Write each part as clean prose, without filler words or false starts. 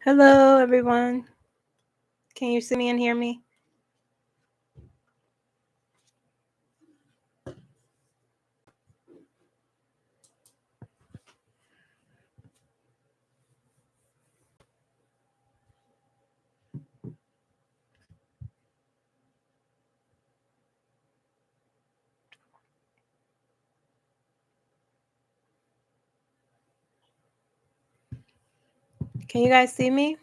Hello, everyone. Can you see me and hear me? Can you guys see me?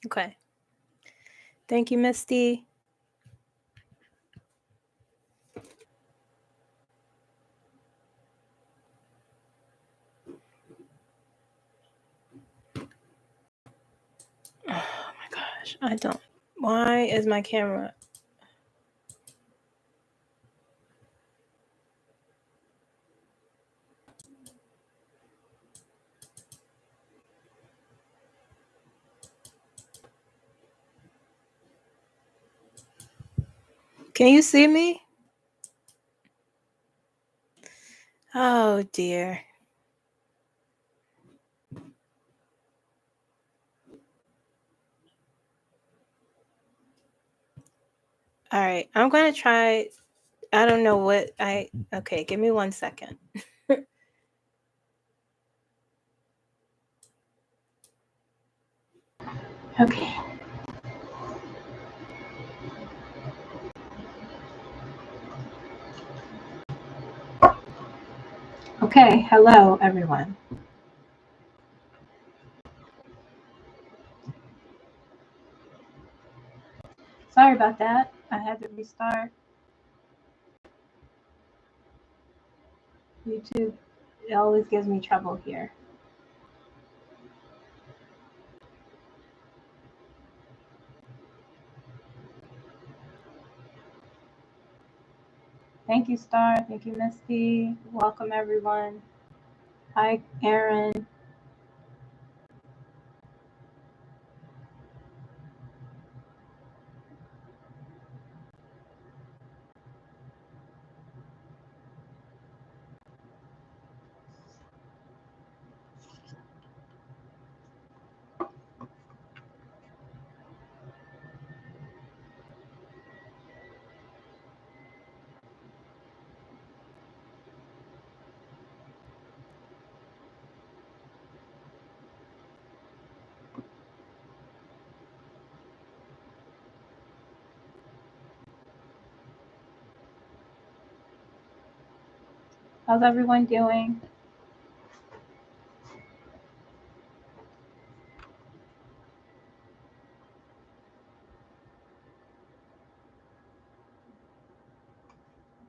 Okay. Thank you, Misty. Oh my gosh. I don't. Why is my camera? Can you see me? Oh dear. All right. I'm going to try. I don't know what I. Okay. Give me 1 second. Okay. Okay. Hello, everyone. Sorry about that. I had to restart. YouTube, it always gives me trouble here. Thank you, Star. Thank you, Misty. Welcome, everyone. Hi, Aaron. How's everyone doing?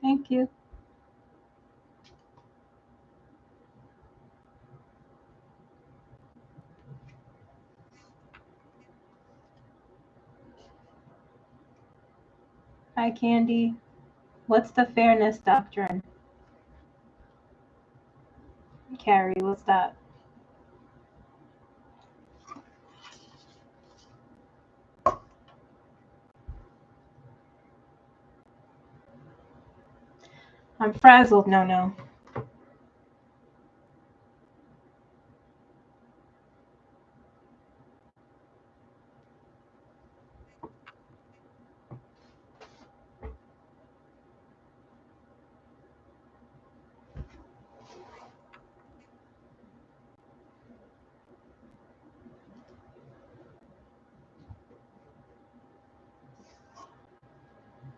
Thank you. Hi, Candy. What's the fairness doctrine? Carrie, what's that? I'm frazzled, no.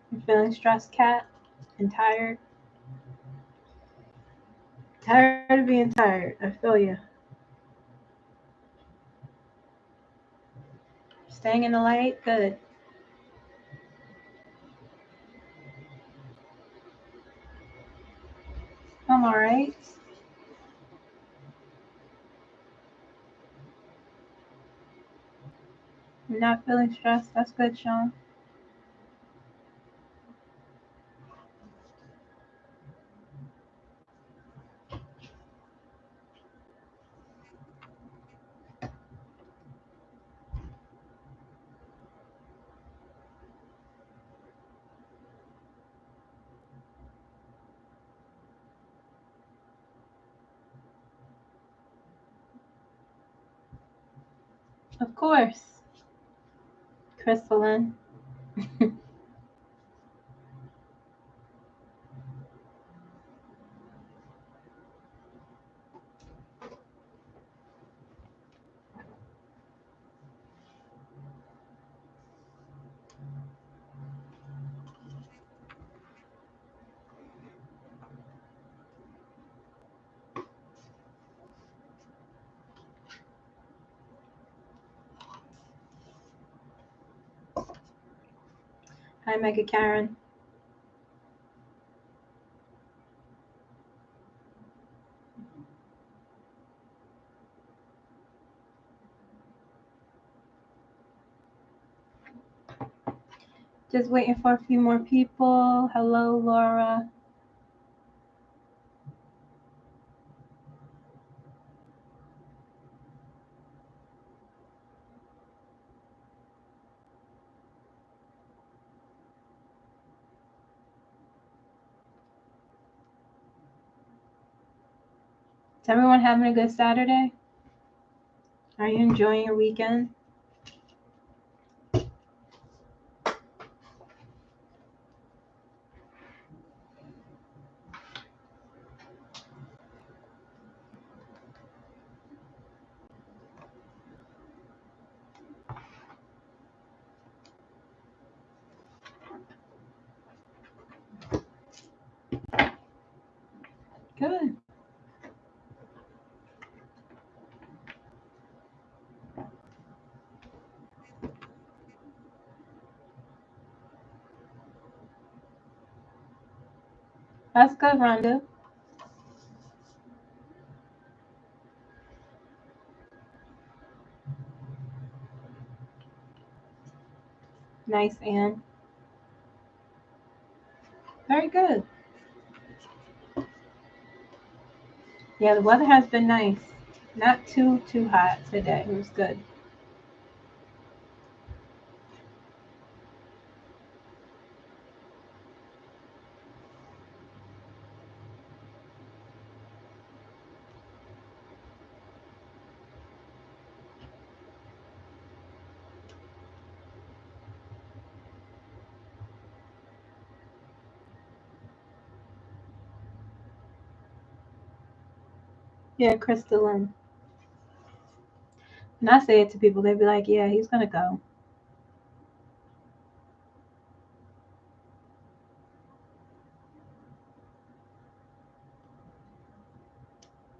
You feeling stressed, Cat? And tired? Tired of being tired. I feel you. Staying in the light? Good. I'm alright. You're not feeling stressed? That's good, Sean. Of course. Crystalline. Hi, Mega Karen. Just waiting for a few more people. Hello, Laura. Is everyone having a good Saturday? Are you enjoying your weekend? Good. That's good, Rhonda. Nice, Anne. Very good. Yeah, the weather has been nice. Not too hot today. It was good. Yeah, Crystalline. And I say it to people, they'd be like, yeah, he's going to go.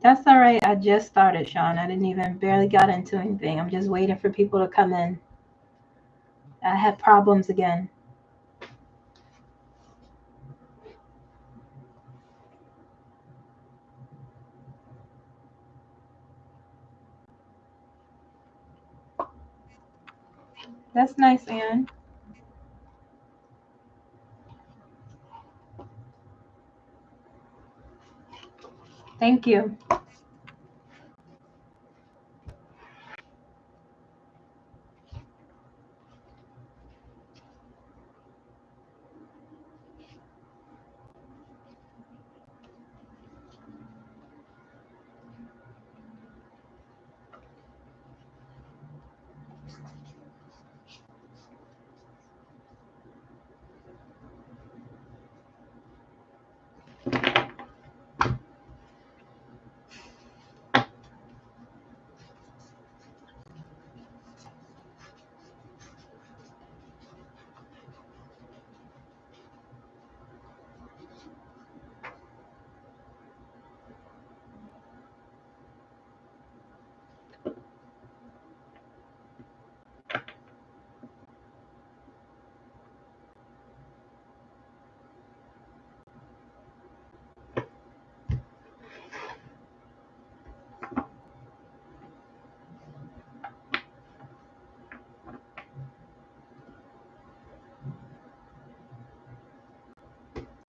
That's all right. I just started, Sean. I didn't even barely got into anything. I'm just waiting for people to come in. I had problems again. That's nice, Anne. Thank you.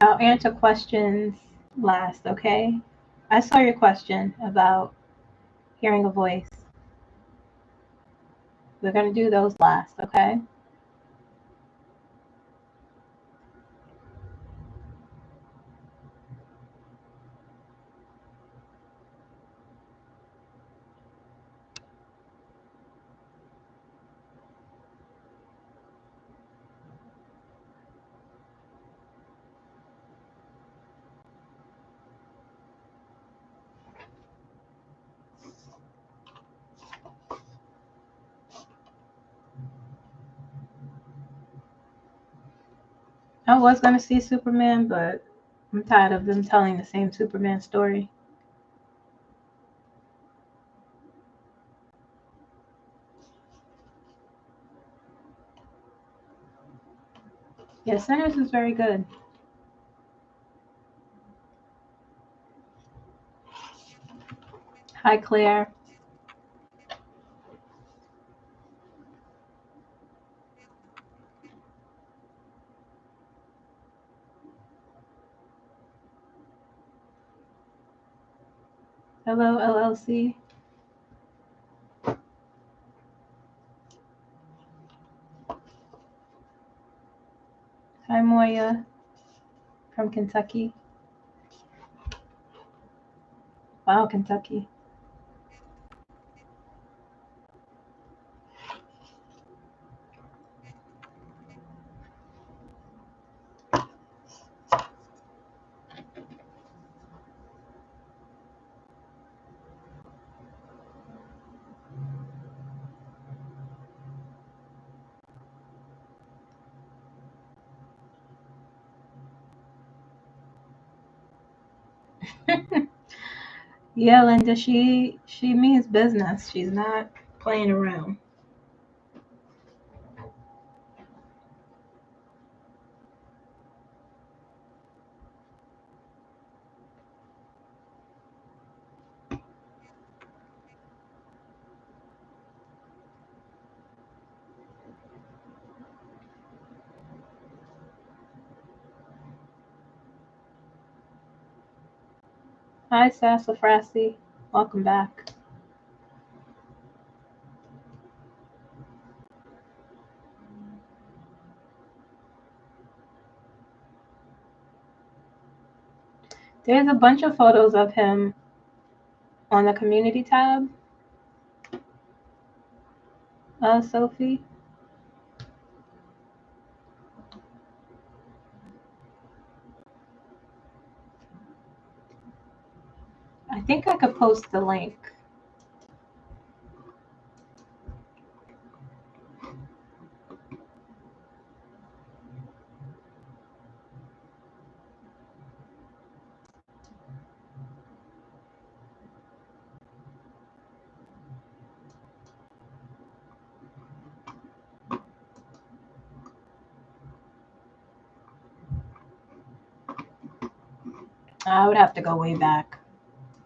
I'll answer questions last, okay? I saw your question about hearing a voice. We're going to do those last, okay? I was going to see Superman, but I'm tired of them telling the same Superman story. Yeah, Sinners is very good. Hi, Claire. Hello, LLC. Hi, Moya from Kentucky. Wow, Kentucky. Yeah, Linda, she means business. She's not playing around. Hi, Sassafrasty. Welcome back. There's a bunch of photos of him on the community tab, Sophie. I think I could post the link. I would have to go way back,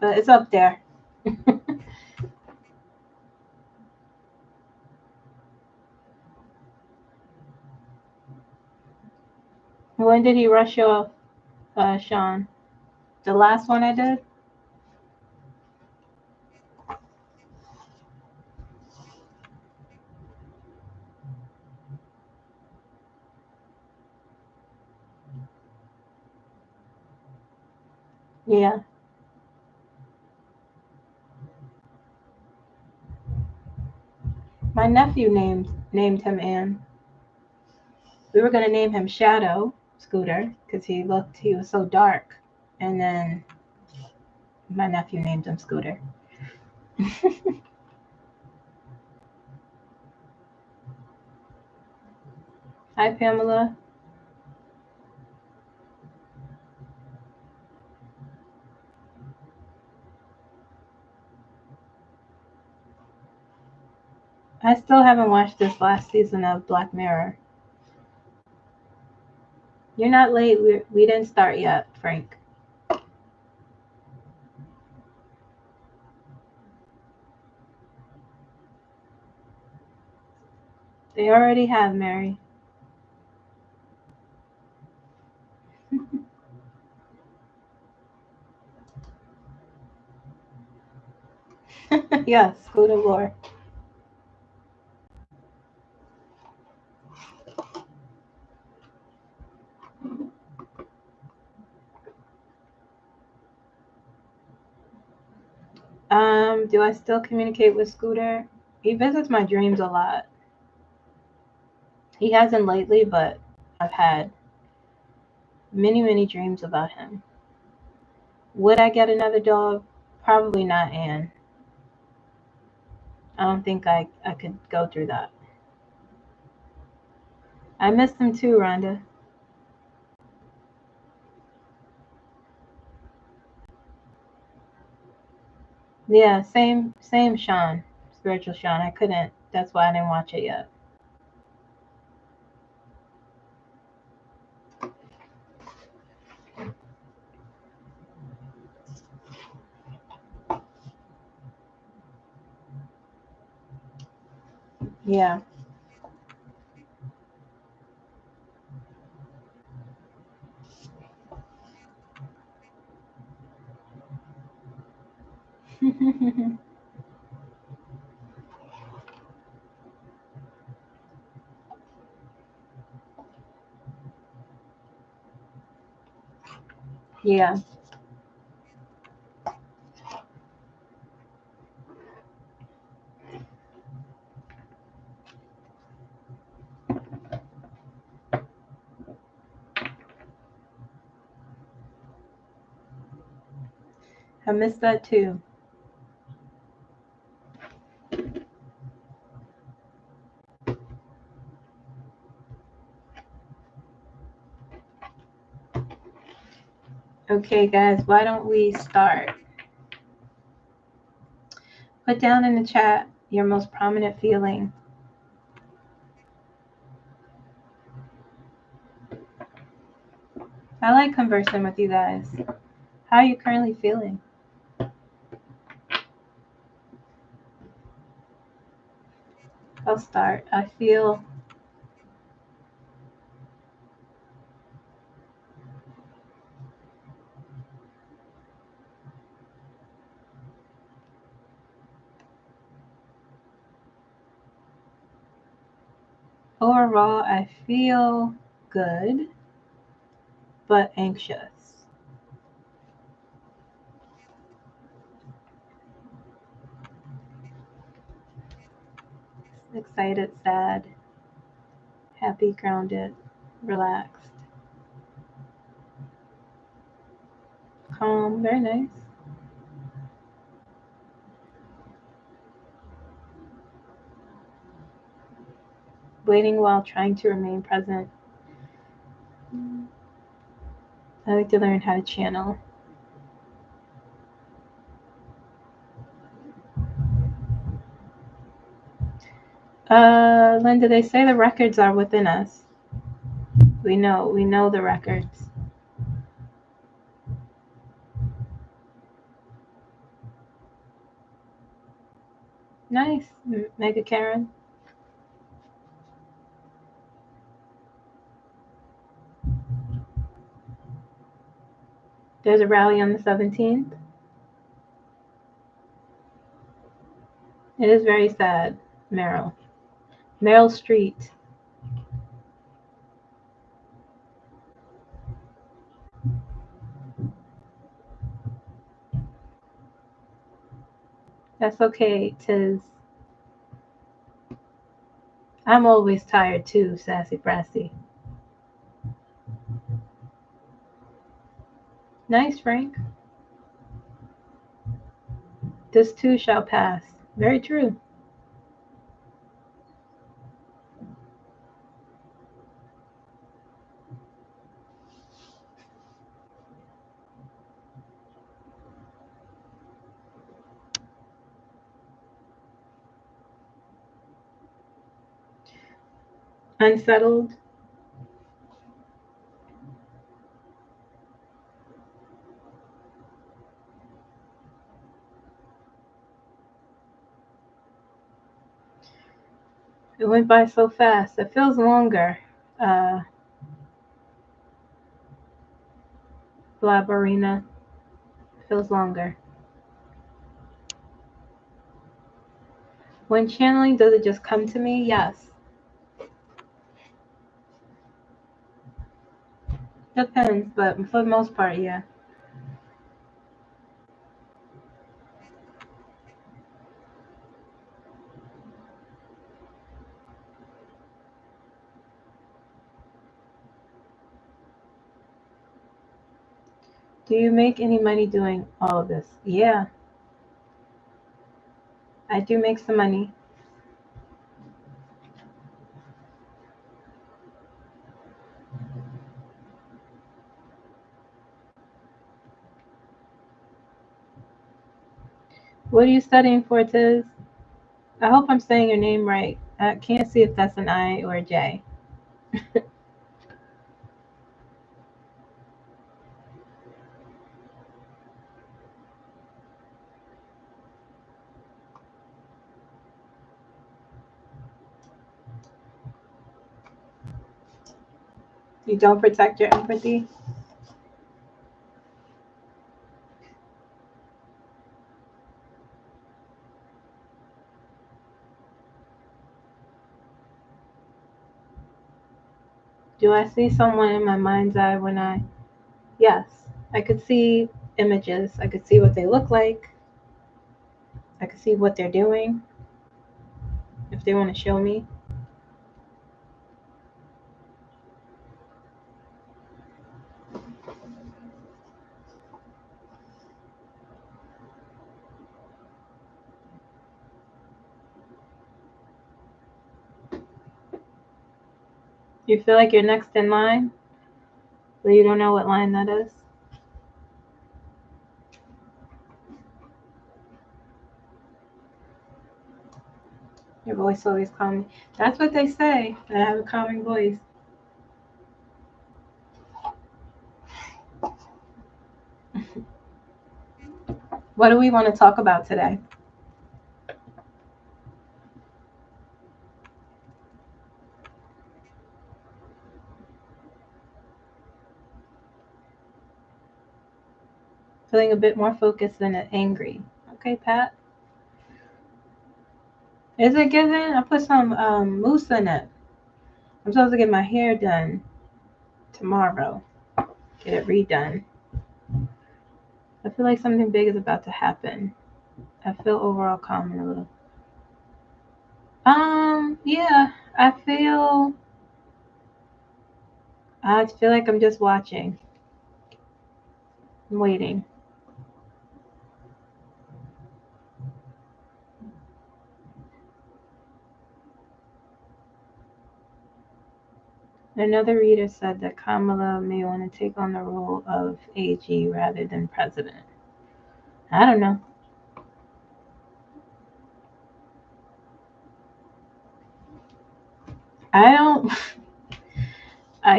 but it's up there. When did he rush you off, Sean? The last one I did? Yeah. My nephew named him Ann. We were gonna name him Shadow Scooter because he was so dark, and then my nephew named him Scooter. Hi, Pamela. I still haven't watched this last season of Black Mirror. You're not late. We didn't start yet, Frank. They already have, Mary. Yes, Scooter Lore. Do I still communicate with Scooter? He visits my dreams a lot. He hasn't lately, but I've had many, many dreams about him. Would I get another dog? Probably not, Anne. I don't think I could go through that. I missed him too, Rhonda. Yeah, same Sean, spiritual Sean. I couldn't. That's why I didn't watch it yet. Yeah. Yeah. I missed that too. Okay, guys, why don't we start? Put down in the chat your most prominent feeling. I like conversing with you guys. How are you currently feeling? I'll start. I feel overall, I feel good, but anxious. Excited, sad, happy, grounded, relaxed, calm, very nice. Waiting while trying to remain present. I like to learn how to channel. Linda, they say the records are within us. We know the records. Nice, Mega Karen. There's a rally on the 17th. It is very sad, Meryl. Meryl Street. That's okay, 'tis I'm always tired too, Sassy Brassy. Nice, Frank. This too shall pass. Very true. Unsettled. It went by so fast. It feels longer. Blabarina. Feels longer. When channeling, does it just come to me? Yes. Depends, but for the most part, yeah. Do you make any money doing all of this? Yeah, I do make some money. What are you studying for, Tiz? I hope I'm saying your name right. I can't see if that's an I or a J. You don't protect your empathy? Do I see someone in my mind's eye when I. Yes. I could see images. I could see what they look like. I could see what they're doing if they want to show me. You feel like you're next in line, but you don't know what line that is? Your voice always calming. That's what they say, that I have a calming voice. What do we want to talk about today? Feeling a bit more focused than angry. Okay, Pat. Is it given? I put some mousse in it. I'm supposed to get my hair done tomorrow. Get it redone. I feel like something big is about to happen. I feel overall calm and a little. Yeah. I feel like I'm just watching. I'm waiting. Another reader said that Kamala may want to take on the role of AG rather than president. I don't know. I don't.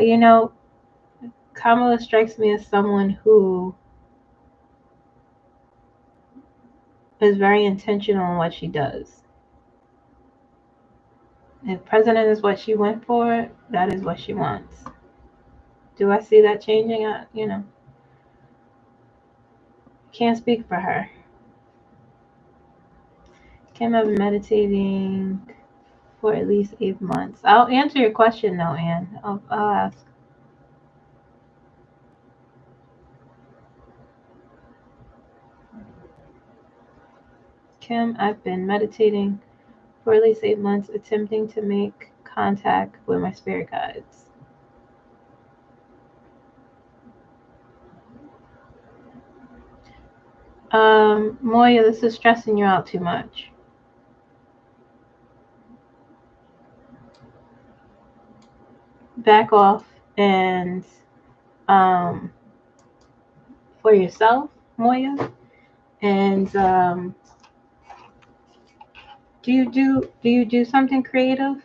You know, Kamala strikes me as someone who is very intentional in what she does. If president is what she went for, that is what she wants. Do I see that changing? Can't speak for her. Kim, I've been meditating for at least 8 months. I'll answer your question though, Anne. I'll ask. Kim, I've been meditating for at least 8 months, attempting to make contact with my spirit guides. Moya, this is stressing you out too much. Back off and for yourself, Moya. And do you do something creative?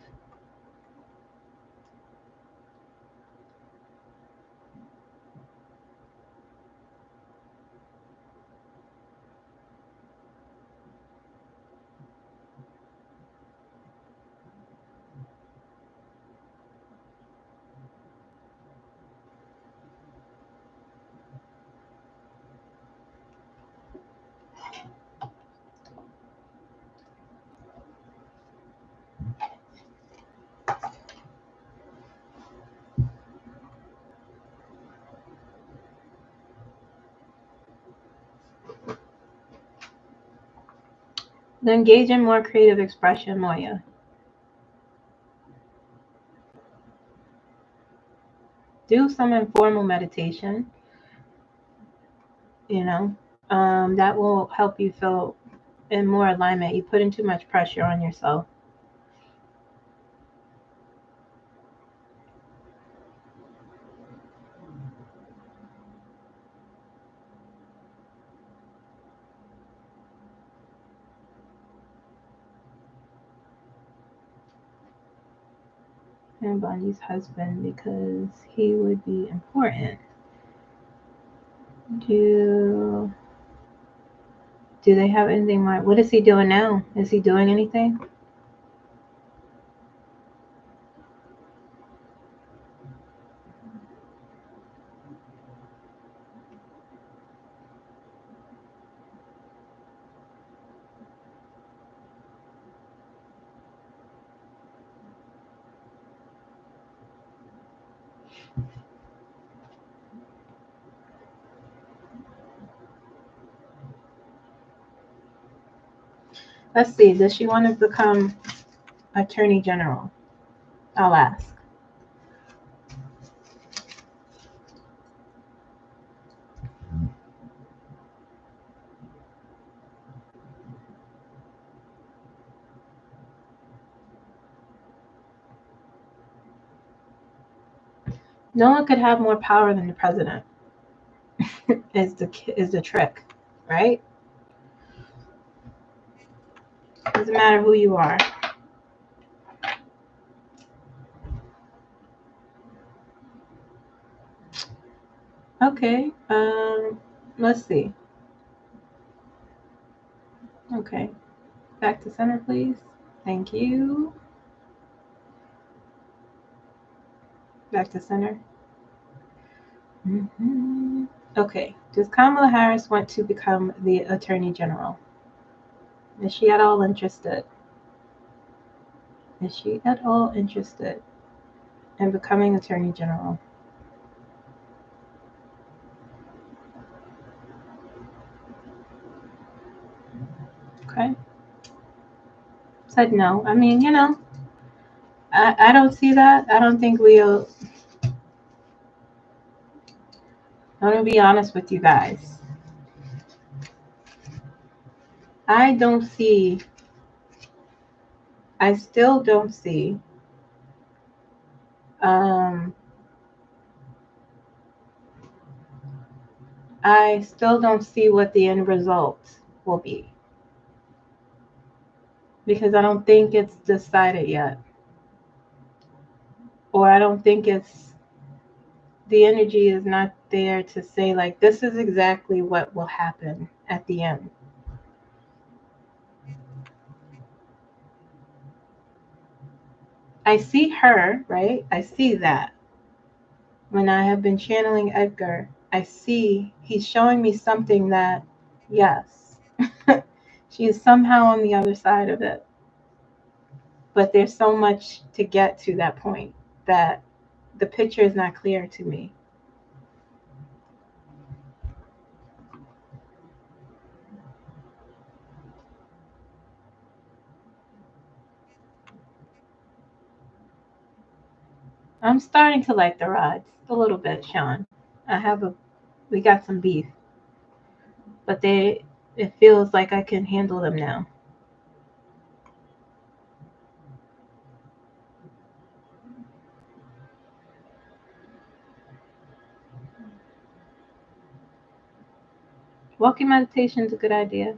Then engage in more creative expression, Moya. Do some informal meditation. You know, that will help you feel in more alignment. You put in too much pressure on yourself. Pam Bondi's husband because he would be important. Do they have anything like, what is he doing now? Is he doing anything? Let's see. Does she want to become Attorney General? I'll ask. No one could have more power than the president. is the trick, right? Doesn't matter who you are. Okay. Let's see. Okay. Back to center, please. Thank you. Back to center. Mm-hmm. Okay. Does Kamala Harris want to become the Attorney General? Is she at all interested? Is she at all interested in becoming Attorney General? Okay. Said no. I mean, I don't see that. I don't think we'll. I'm gonna be honest with you guys. I don't see. I still don't see. I still don't see what the end result will be because I don't think it's decided yet, or I don't think it's the energy is not there to say like this is exactly what will happen at the end. I see her, right? I see that. When I have been channeling Edgar, I see he's showing me something that, yes, she is somehow on the other side of it. But there's so much to get to that point that the picture is not clear to me. I'm starting to like the rods a little bit, Sean. We got some beef, but it feels like I can handle them now. Walking meditation is a good idea.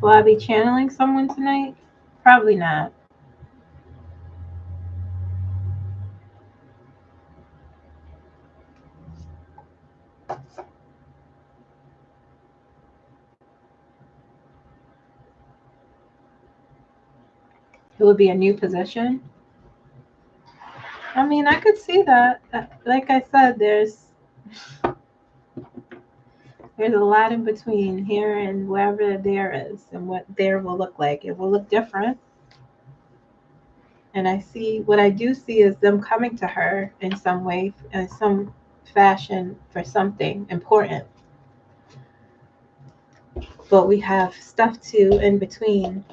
Will I be channeling someone tonight? Probably not. It would be a new position. I mean, I could see that. Like I said, there's a lot in between here and wherever there is, and what there will look like. It will look different. And I see what I do see is them coming to her in some way, in some fashion, for something important. But we have stuff too in between.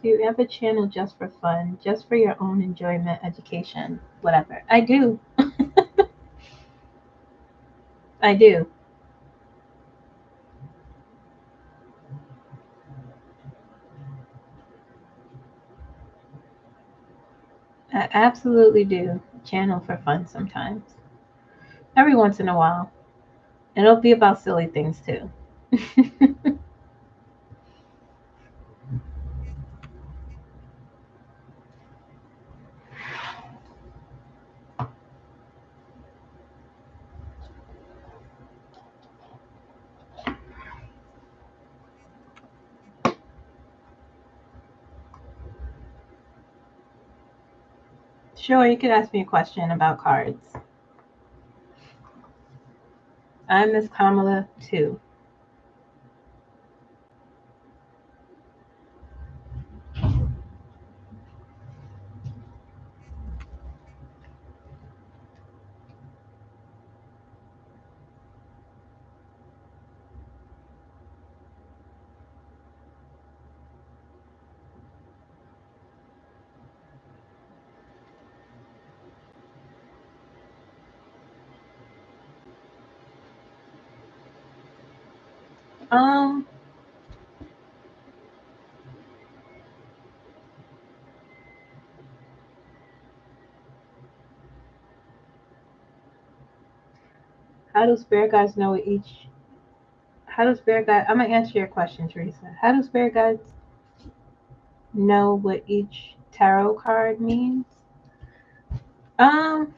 Do you ever channel just for fun, just for your own enjoyment, education, whatever? I do. I do. I absolutely do channel for fun sometimes. Every once in a while. And it'll be about silly things too. Sure, you could ask me a question about cards. I'm Miss Kamala too. Um, how do spirit guides know what each? How do spirit guides? I'm gonna answer your question, Teresa. How do spirit guides know what each tarot card means? Um,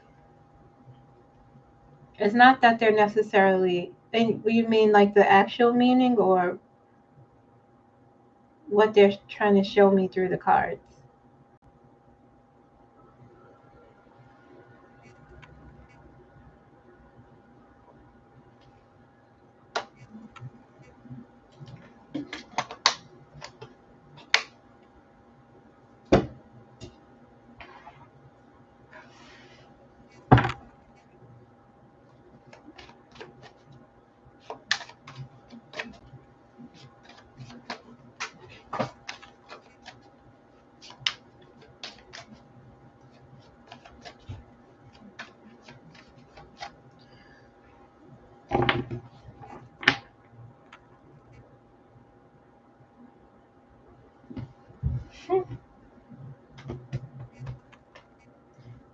it's not that they're necessarily. And you mean like the actual meaning, or what they're trying to show me through the cards?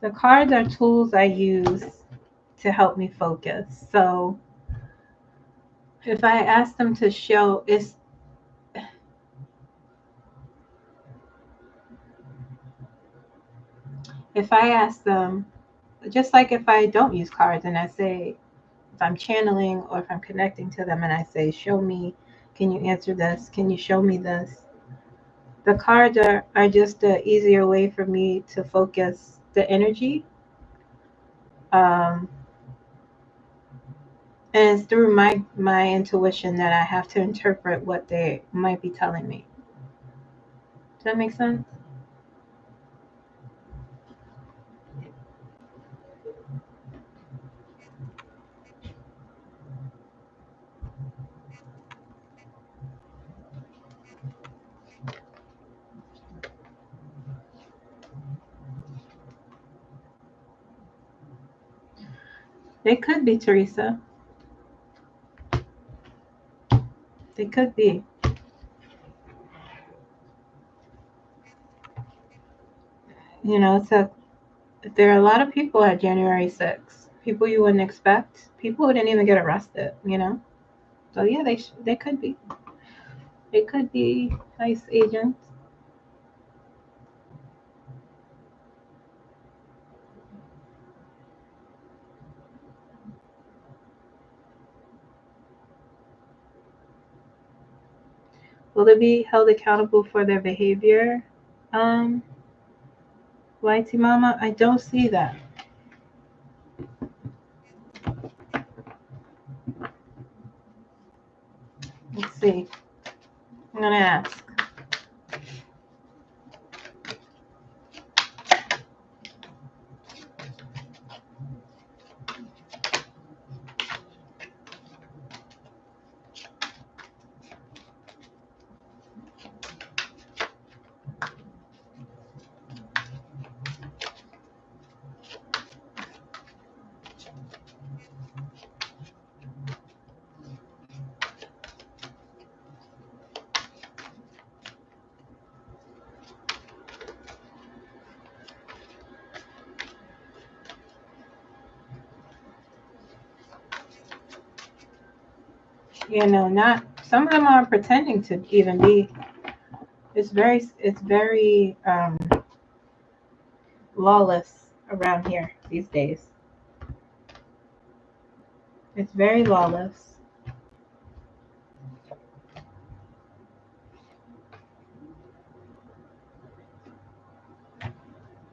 The cards are tools I use to help me focus. So if I ask them to show, it's if I ask them, just like if I don't use cards and I say, if I'm channeling or if I'm connecting to them and I say, show me, can you answer this? Can you show me this? The cards are just an easier way for me to focus the energy. Um, and it's through my intuition that I have to interpret what they might be telling me. Does that make sense? They could be, Teresa. They could be. You know, there are a lot of people at January 6th. People you wouldn't expect. People who didn't even get arrested. You know. So yeah, they could be. They could be ICE agents. Will they be held accountable for their behavior? Um, YT Mama, I don't see that. Let's see. I'm gonna ask. You know, not some of them are pretending to even be. It's very lawless around here these days. It's very lawless.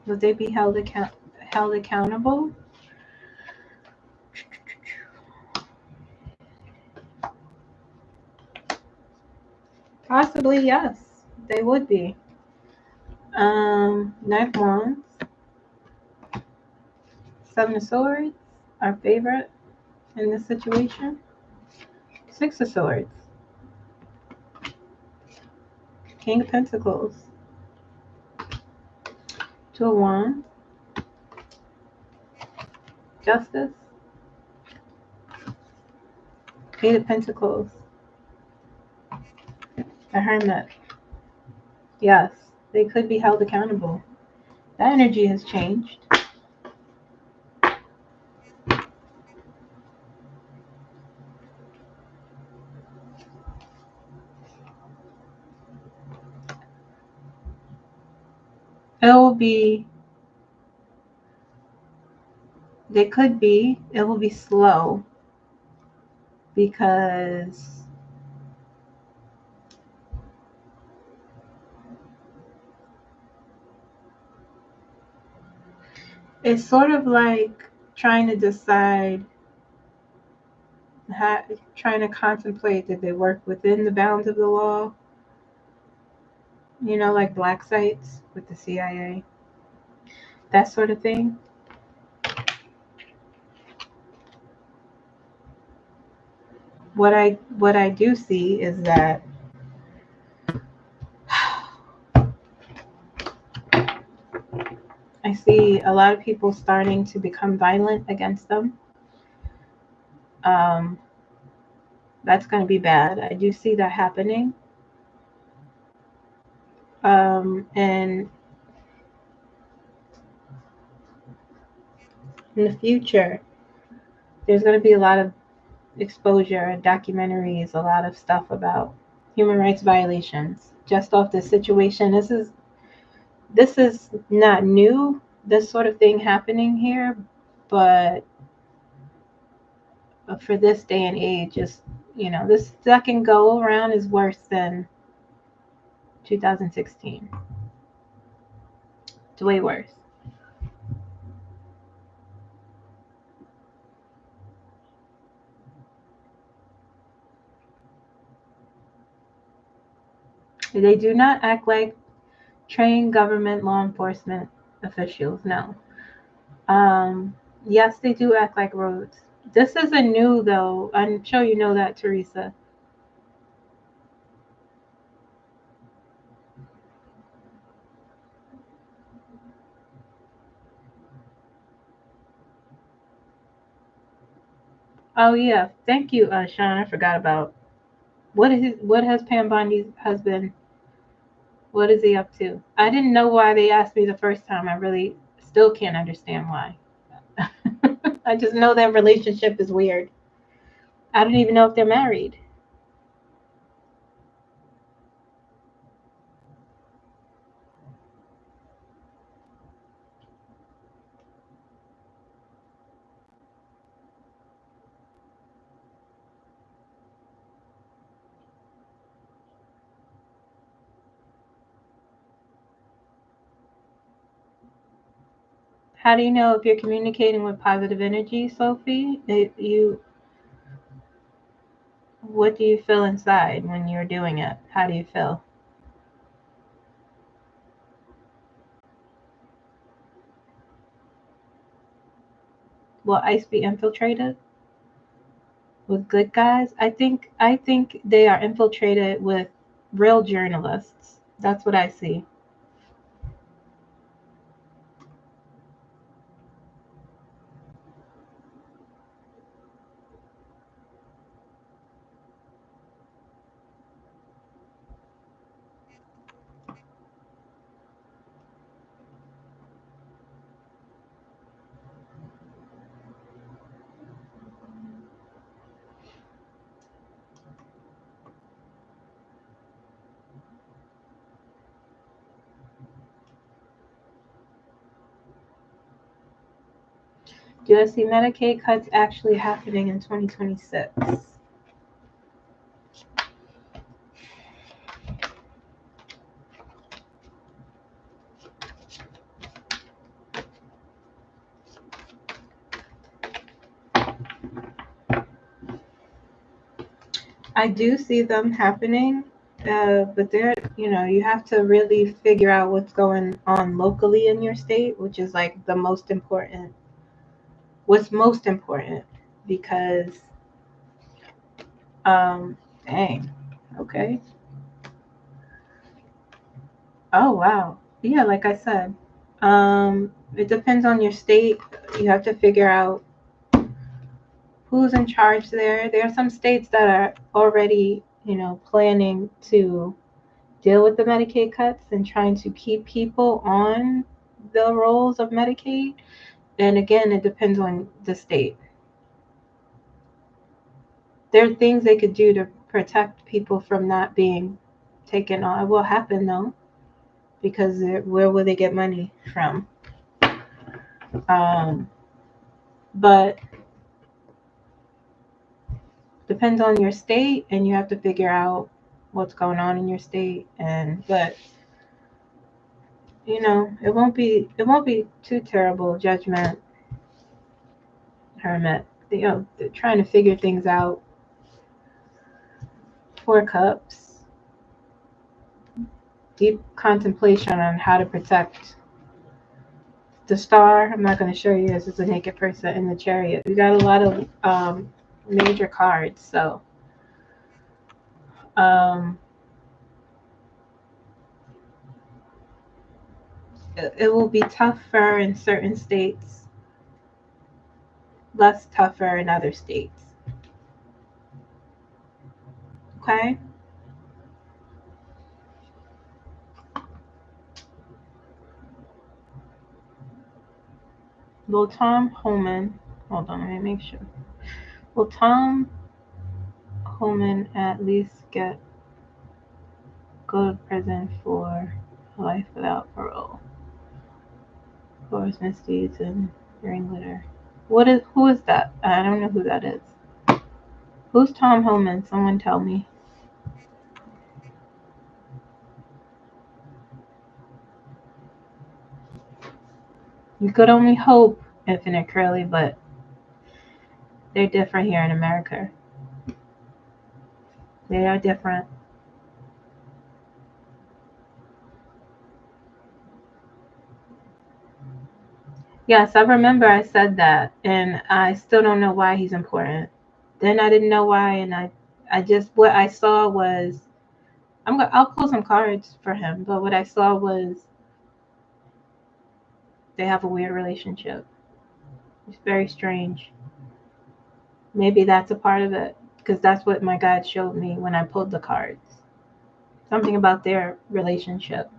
Will they be held accountable? Possibly, yes. They would be. Knife Wands. Seven of Swords. Our favorite in this situation. Six of Swords. King of Pentacles. Two of Wands. Justice. Eight of Pentacles. The Hermit. Yes, they could be held accountable. That energy has changed. It will be, it will be slow because it's sort of like trying to decide, trying to contemplate that they work within the bounds of the law, you know, like black sites with the CIA, that sort of thing. What I do see is that I see a lot of people starting to become violent against them. That's going to be bad. I do see that happening. And in the future, there's going to be a lot of exposure, documentaries, a lot of stuff about human rights violations just off this situation. This is not new, this sort of thing happening here, but for this day and age, just, you know, this second go around is worse than 2016. It's way worse. They do not act like trained government law enforcement officials, no. Yes, they do act like roads. This isn't new, though. I'm sure you know that, Teresa. Oh yeah, thank you, Sean. I forgot about what has Pam Bondi's husband? What is he up to? I didn't know why they asked me the first time. I really still can't understand why. I just know that relationship is weird. I don't even know if they're married. How do you know if you're communicating with positive energy, Sophie? What do you feel inside when you're doing it? How do you feel? Will ice be infiltrated with good guys? I think they are infiltrated with real journalists. That's what I see. Do I see Medicaid cuts actually happening in 2026? I do see them happening, but you have to really figure out what's going on locally in your state, which is like the most important. What's most important, because, dang, okay. Oh, wow. Yeah, like I said, it depends on your state. You have to figure out who's in charge there. There are some states that are already, planning to deal with the Medicaid cuts and trying to keep people on the rolls of Medicaid. And again, it depends on the state. There are things they could do to protect people from not being taken on. It will happen though, because where will they get money from? Um, but depends on your state, and you have to figure out what's going on in your state. But it won't be too terrible. Judgment, hermit. They're trying to figure things out. 4 cups. Deep contemplation on how to protect the star. I'm not going to show you this. It's a naked person in the chariot. We got a lot of major cards, so um, it will be tougher in certain states, less tougher in other states. Okay. Will Tom Homan, hold on, let me make sure. Will Tom Homan at least go to prison for life without parole for his misdeeds and ring litter? Who is that? I don't know who that is. Who's Tom Homan? Someone tell me. You could only hope, Infinite Curly, but they're different here in America. They are different. Yes, I remember I said that, and I still don't know why he's important. Then I didn't know why, and I just what I saw was I'll pull some cards for him, but what I saw was they have a weird relationship. It's very strange. Maybe that's a part of it, because that's what my guide showed me when I pulled the cards. Something about their relationship.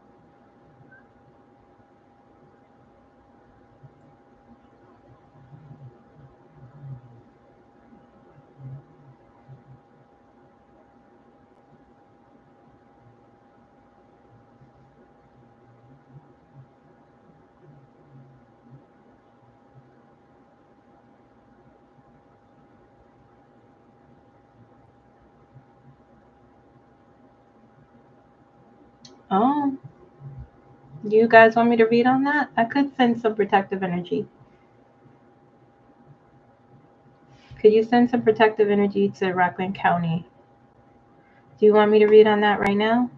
Oh, Do you guys want me to read on that? I could send some protective energy. Could you send some protective energy to Rockland County? Do you want me to read on that right now?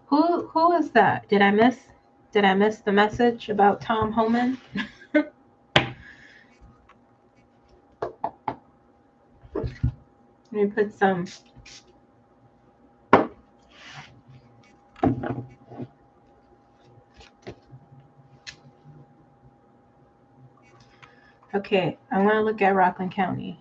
Who is that? Did I miss the message about Tom Homan? Let me put some. Okay, I want to look at Rockland County.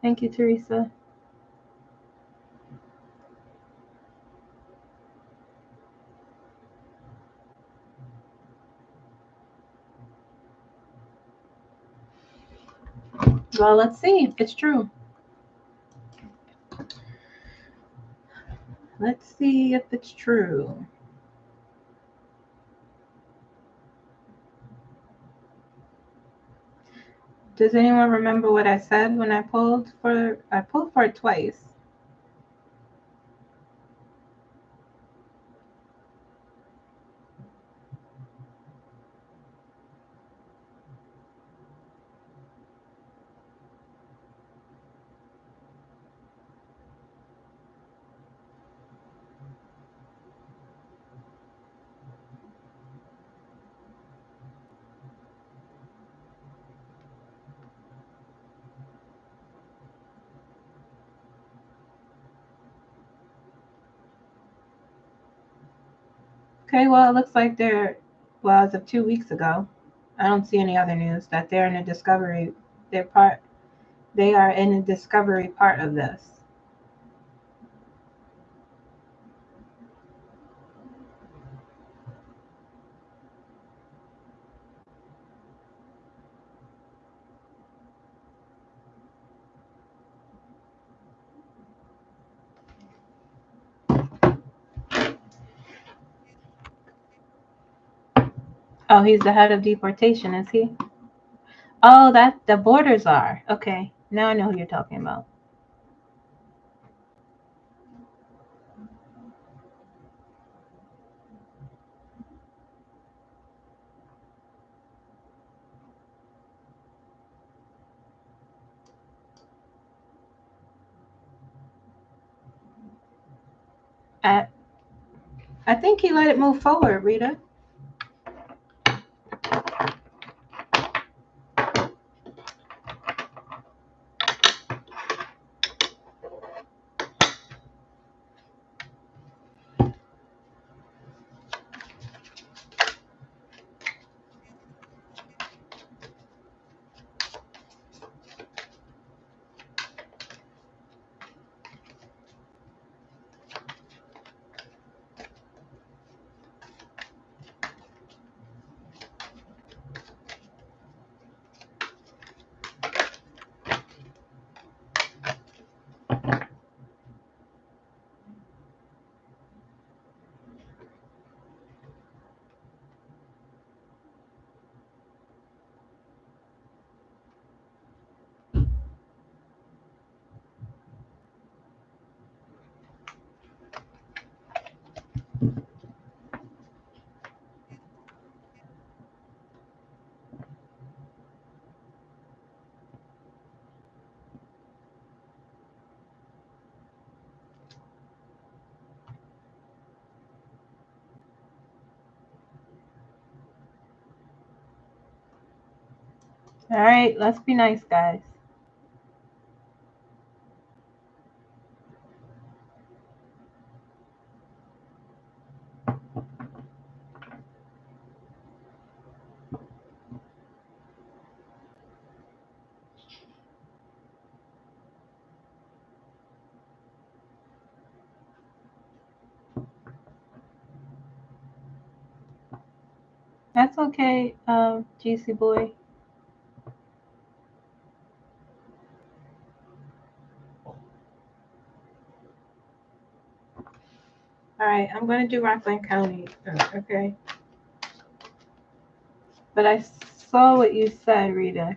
Thank you, Teresa. Well, let's see if it's true. Let's see if it's true. Does anyone remember what I said when I pulled for it twice. Okay, well, it looks like as of 2 weeks ago, I don't see any other news that they're in a discovery. They are in a discovery part of this. Oh, he's the head of deportation, is he? Oh, that the borders are. Okay, now I know who you're talking about. I I think he let it move forward, Rita. All right, let's be nice, guys. That's okay, GC boy. All right, I'm going to do Rockland County. Okay. But I saw what you said, Rita.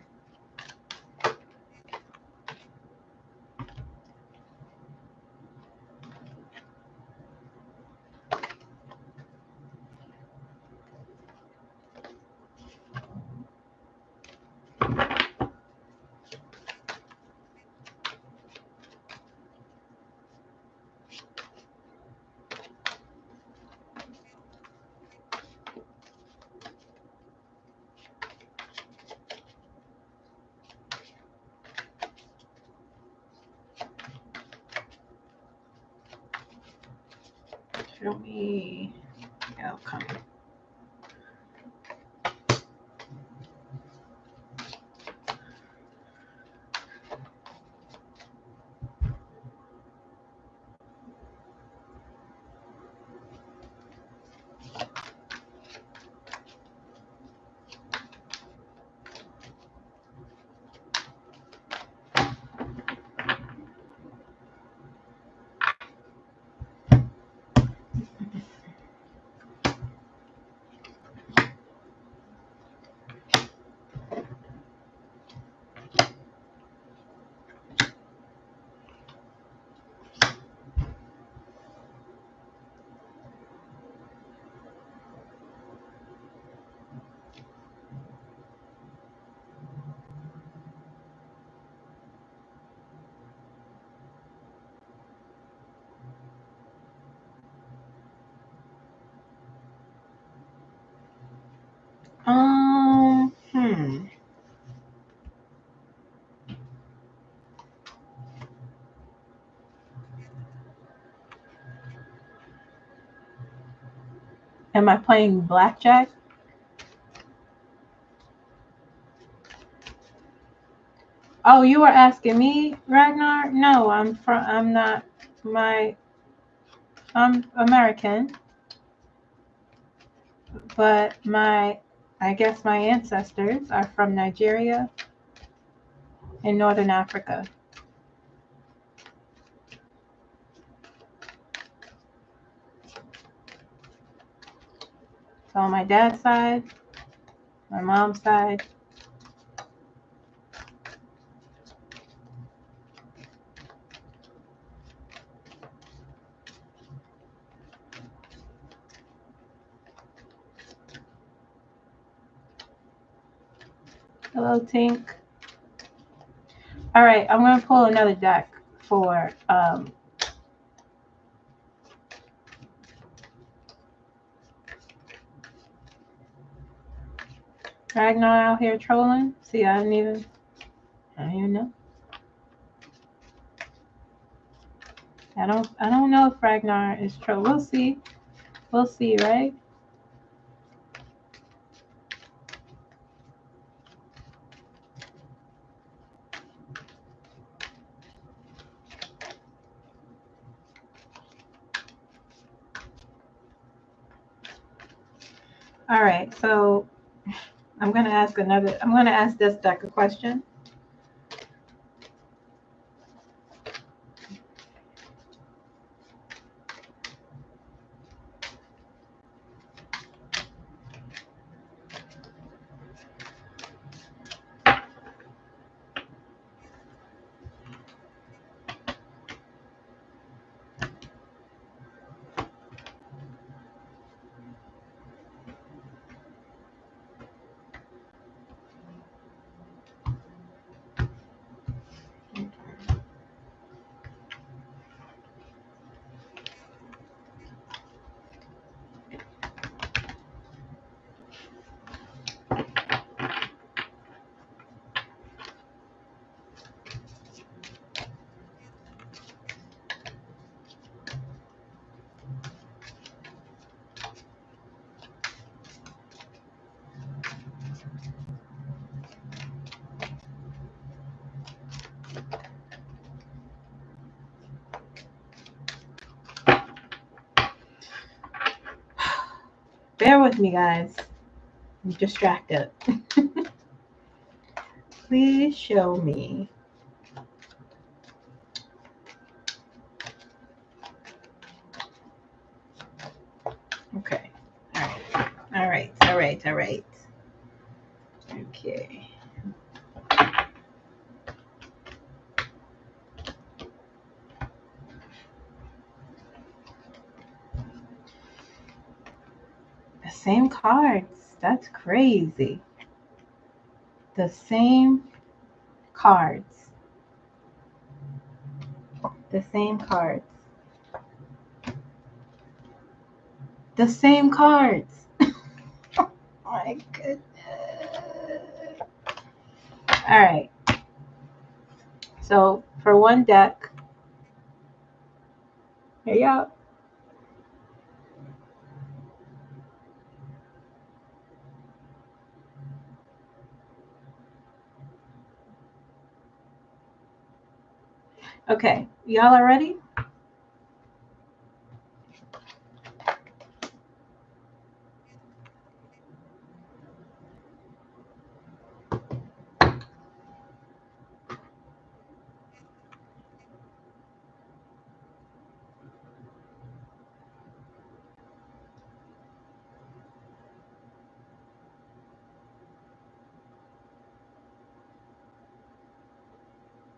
Show me outcome. Hmm. Am I playing blackjack? Oh, you were asking me, Ragnar? No, I'm not I'm American, but I guess my ancestors are from Nigeria and Northern Africa. So on my dad's side, my mom's side, hello Tink. All right, I'm gonna pull another deck for Ragnar out here trolling. See, I don't even know. I don't know if Ragnar is trolling. We'll see. We'll see, right? All right, so I'm gonna ask this deck a question. Bear with me, guys. I'm distracted. Please show me. Okay. All right. Okay. The same cards. That's crazy. The same cards. The same cards. The same cards. Oh my goodness. All right. So for one deck, here you go. Okay, y'all are ready?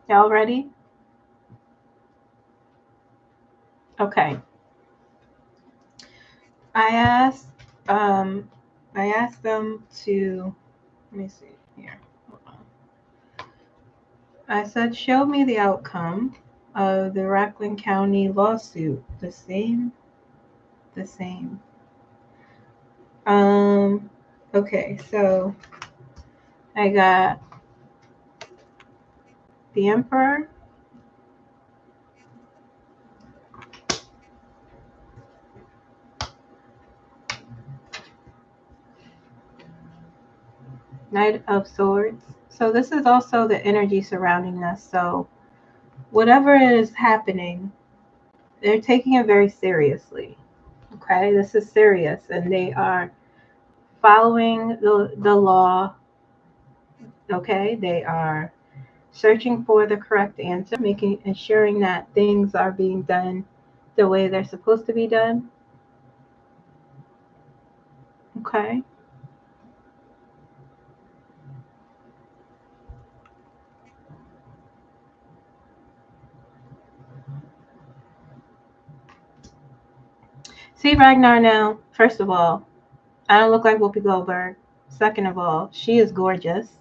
Y'all ready? Okay. I asked them to, let me see here. Hold on. I said, show me the outcome of the Rockland County lawsuit. The same. Okay, so I got the Emperor, Knight of Swords. So this is also the energy surrounding us. So whatever is happening, they're taking it very seriously. Okay, this is serious, and they are following the law. Okay, they are searching for the correct answer, ensuring that things are being done the way they're supposed to be done. Okay. See Ragnar now. First of all, I don't look like Whoopi Goldberg. Second of all, she is gorgeous.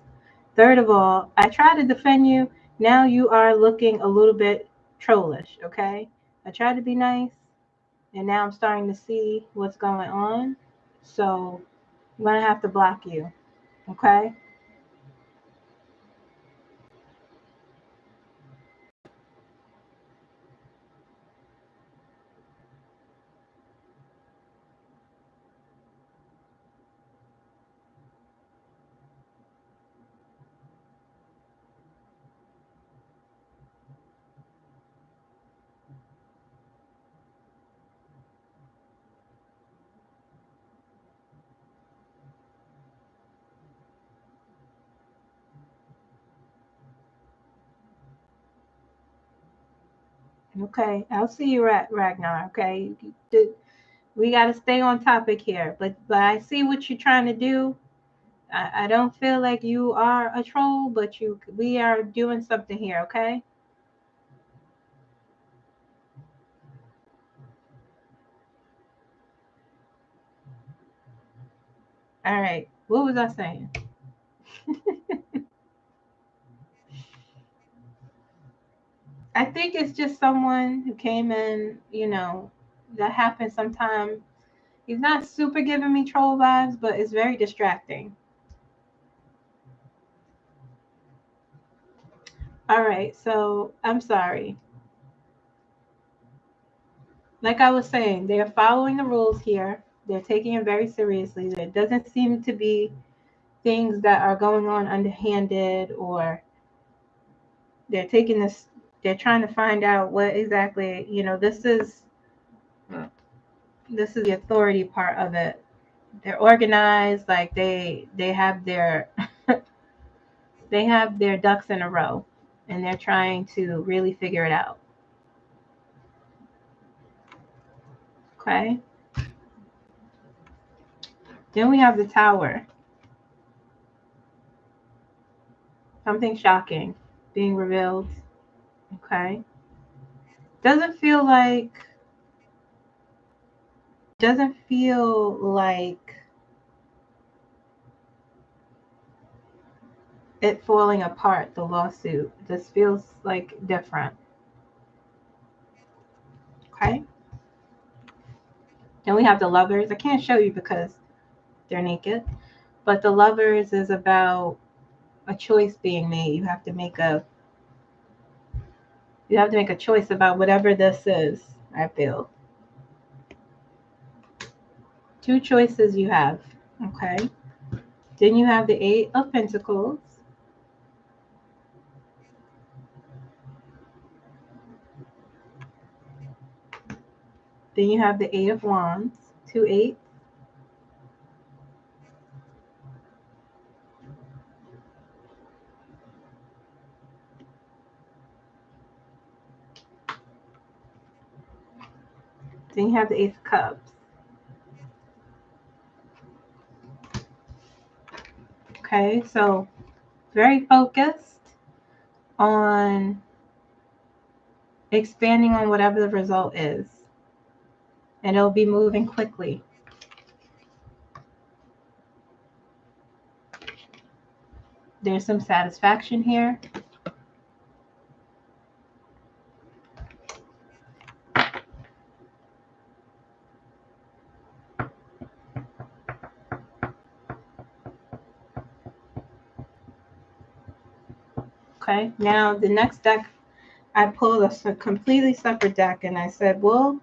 Third of all, I try to defend you. Now you are looking a little bit trollish, okay? I tried to be nice, and now I'm starting to see what's going on. So I'm going to have to block you, okay? Okay, I'll see you, Ragnar, okay? We got to stay on topic here, but I see what you're trying to do. I don't feel like you are a troll, but we are doing something here, okay? All right. What was I saying? I think it's just someone who came in, that happens sometimes. He's not super giving me troll vibes, but it's very distracting. All right, so I'm sorry. Like I was saying, they are following the rules here. They're taking it very seriously. There doesn't seem to be things that are going on underhanded, or they're taking this, they're trying to find out what exactly, this is the authority part of it. They're organized, like they have their they have their ducks in a row, and they're trying to really figure it out. Okay. Then we have the Tower. Something shocking being revealed. Okay. Doesn't feel like doesn't feel like it falling apart, the lawsuit. This feels like different. Okay. Then we have the Lovers. I can't show you because they're naked. But the Lovers is about a choice being made. You have to make a choice about whatever this is, I feel. Two choices you have. Okay. Then you have the Eight of Pentacles. Then you have the Eight of Wands. Two eights. Then you have the Ace of Cups. Okay, so very focused on expanding on whatever the result is. And it'll be moving quickly. There's some satisfaction here. Okay, now the next deck, I pulled a completely separate deck and I said, will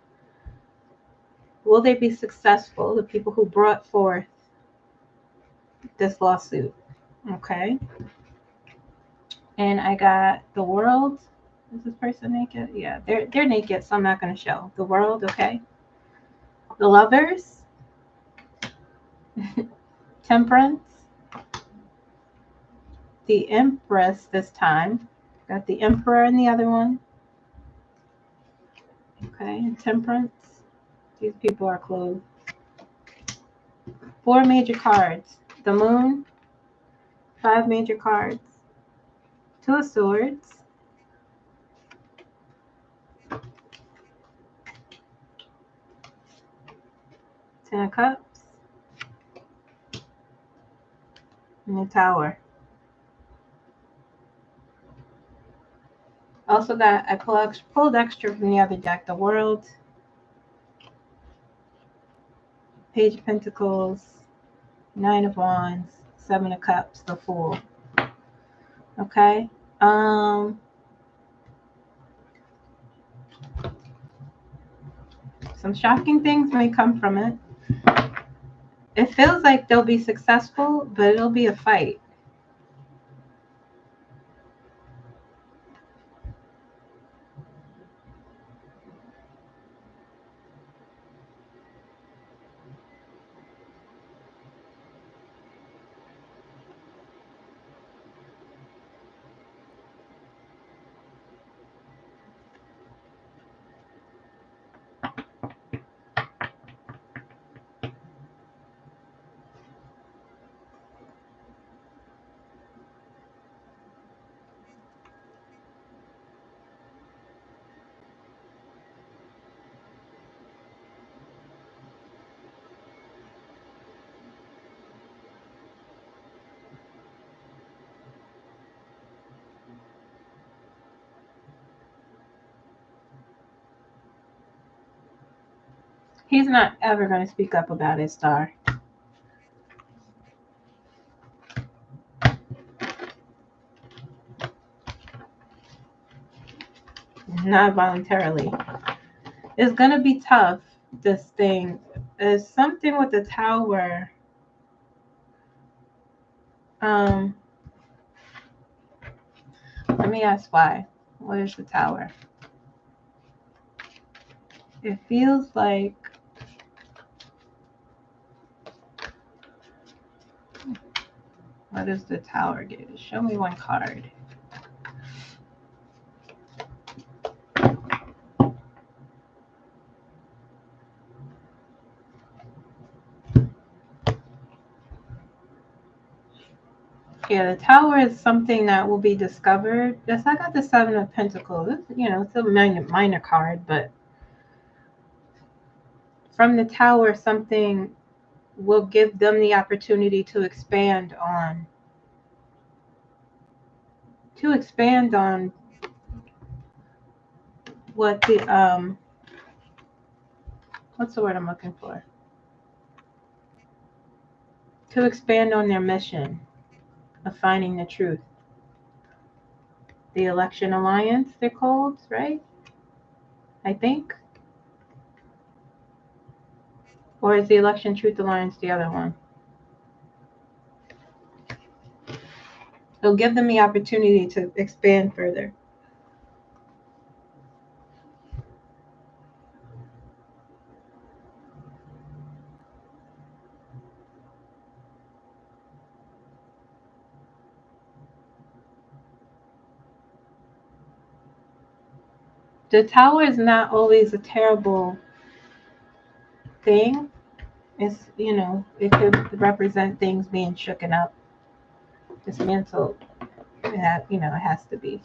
they be successful, the people who brought forth this lawsuit? Okay. And I got the World. Is this person naked? Yeah, they're naked, so I'm not going to show. The World, okay. The Lovers. Temperance. The Empress this time. Got the Emperor in the other one. Okay, and Temperance. These people are clothed. Four major cards. The Moon. Five major cards. Two of Swords. Ten of Cups. And the Tower. Also got, I pulled extra from the other deck. The World. Page of Pentacles. Nine of Wands. Seven of Cups. The Fool. Okay. Some shocking things may come from it. It feels like they'll be successful, but it'll be a fight. He's not ever going to speak up about his star. Not voluntarily. It's going to be tough, this thing. There's something with the Tower. Let me ask why. What is the Tower? It feels like What does the Tower give? Show me one card. Yeah, the Tower is something that will be discovered. Yes, I got the Seven of Pentacles. It's a minor card, but from the Tower, something will give them the opportunity to expand on what the what's the word I'm looking for? To expand on their mission of finding the truth. The Election Alliance, they're called, right? I think. Or is the Election Truth Alliance the other one? It'll give them the opportunity to expand further. The Tower is not always a terrible thing. It's, it could represent things being shooken up, dismantled. It has to be.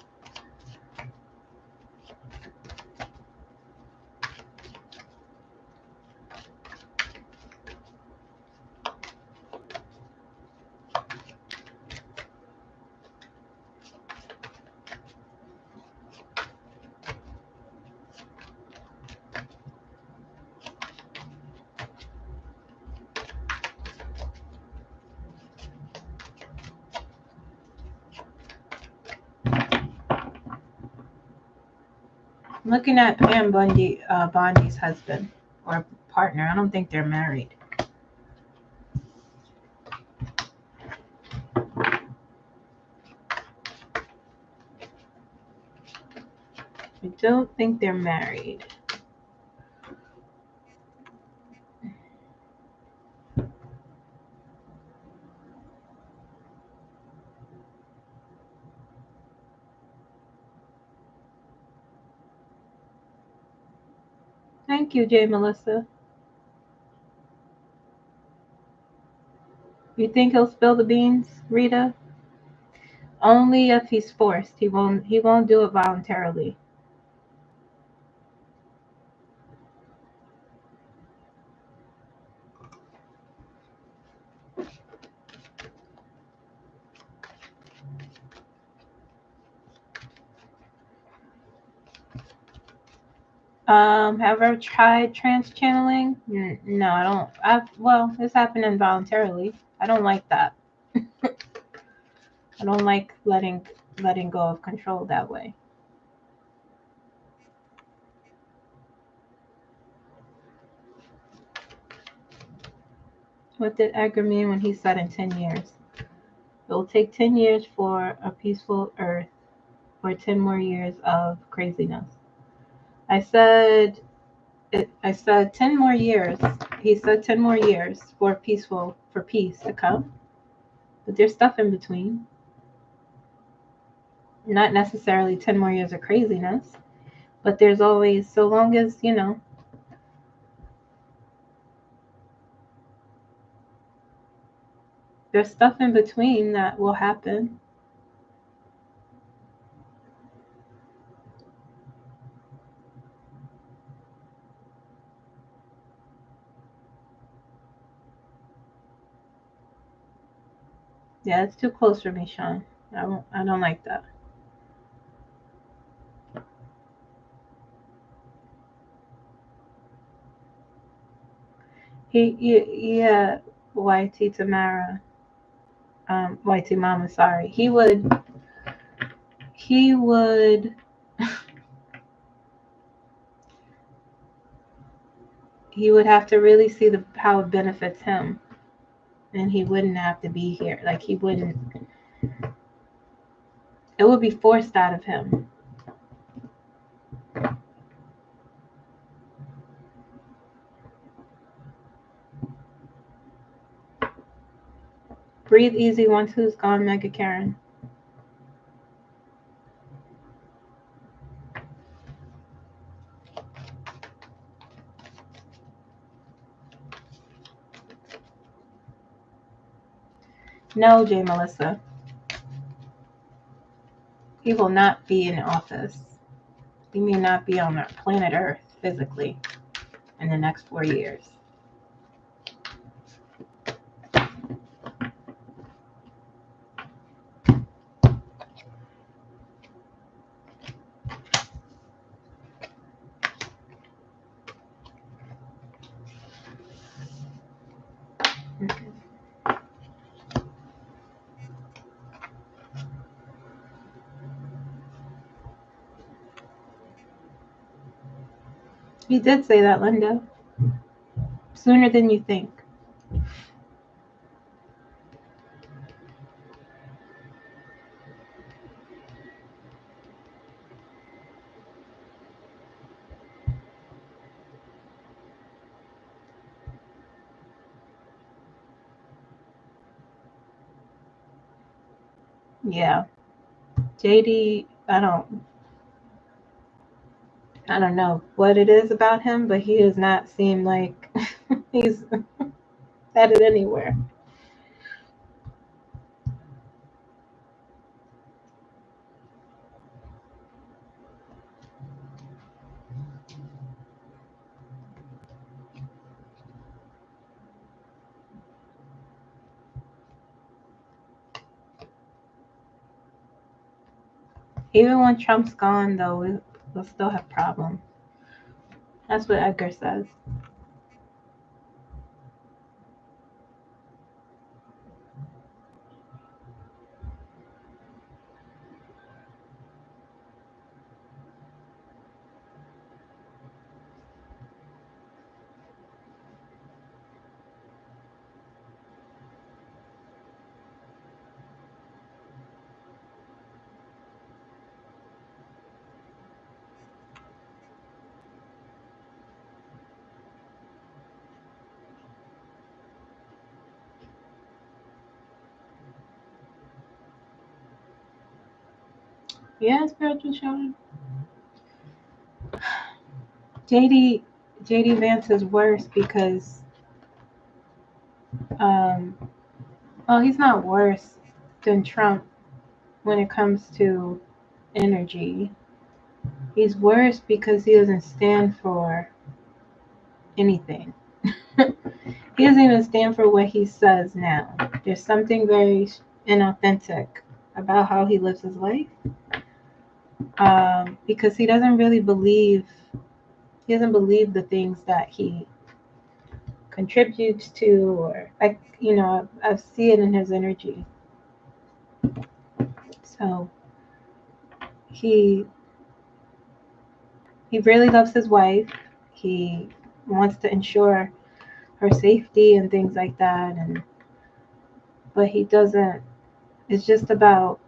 I'm looking at Pam Bondi's husband or partner. I don't think they're married. I don't think they're married. Thank you, Jay Melissa. You think he'll spill the beans, Rita? Only if he's forced. He won't do it voluntarily. Have I ever tried trance channeling? No, I don't. It's happened involuntarily. I don't like that. I don't like letting go of control that way. What did Edgar mean when he said in 10 years? It will take 10 years for a peaceful earth, or 10 more years of craziness. I said 10 more years. He said 10 more years for peace to come. But there's stuff in between. Not necessarily 10 more years of craziness, but there's always, so long as, there's stuff in between that will happen. Yeah, it's too close for me, Sean. I don't like that. Yeah, YT Tamara, YT Mama, sorry. He would have to really see how it benefits him, and he wouldn't have to be here. Like, he wouldn't. It would be forced out of him. Breathe easy once who's gone, Mega Karen. No, J. Melissa. He will not be in office. He may not be on our planet Earth physically in the next 4 years. He did say that, Linda. Sooner than you think. Yeah. JD, I don't know what it is about him, but he does not seem like he's headed anywhere. Even when Trump's gone, though, we'll still have problems. That's what Edgar says. Yeah, spiritual children. JD Vance is worse because, well, he's not worse than Trump when it comes to energy. He's worse because he doesn't stand for anything. He doesn't even stand for what he says now. There's something very inauthentic about how he lives his life, because he doesn't really believe. He doesn't believe the things that he contributes to, or I see it in his energy. So he really loves his wife. He wants to ensure her safety and things like that, but he doesn't. It's just about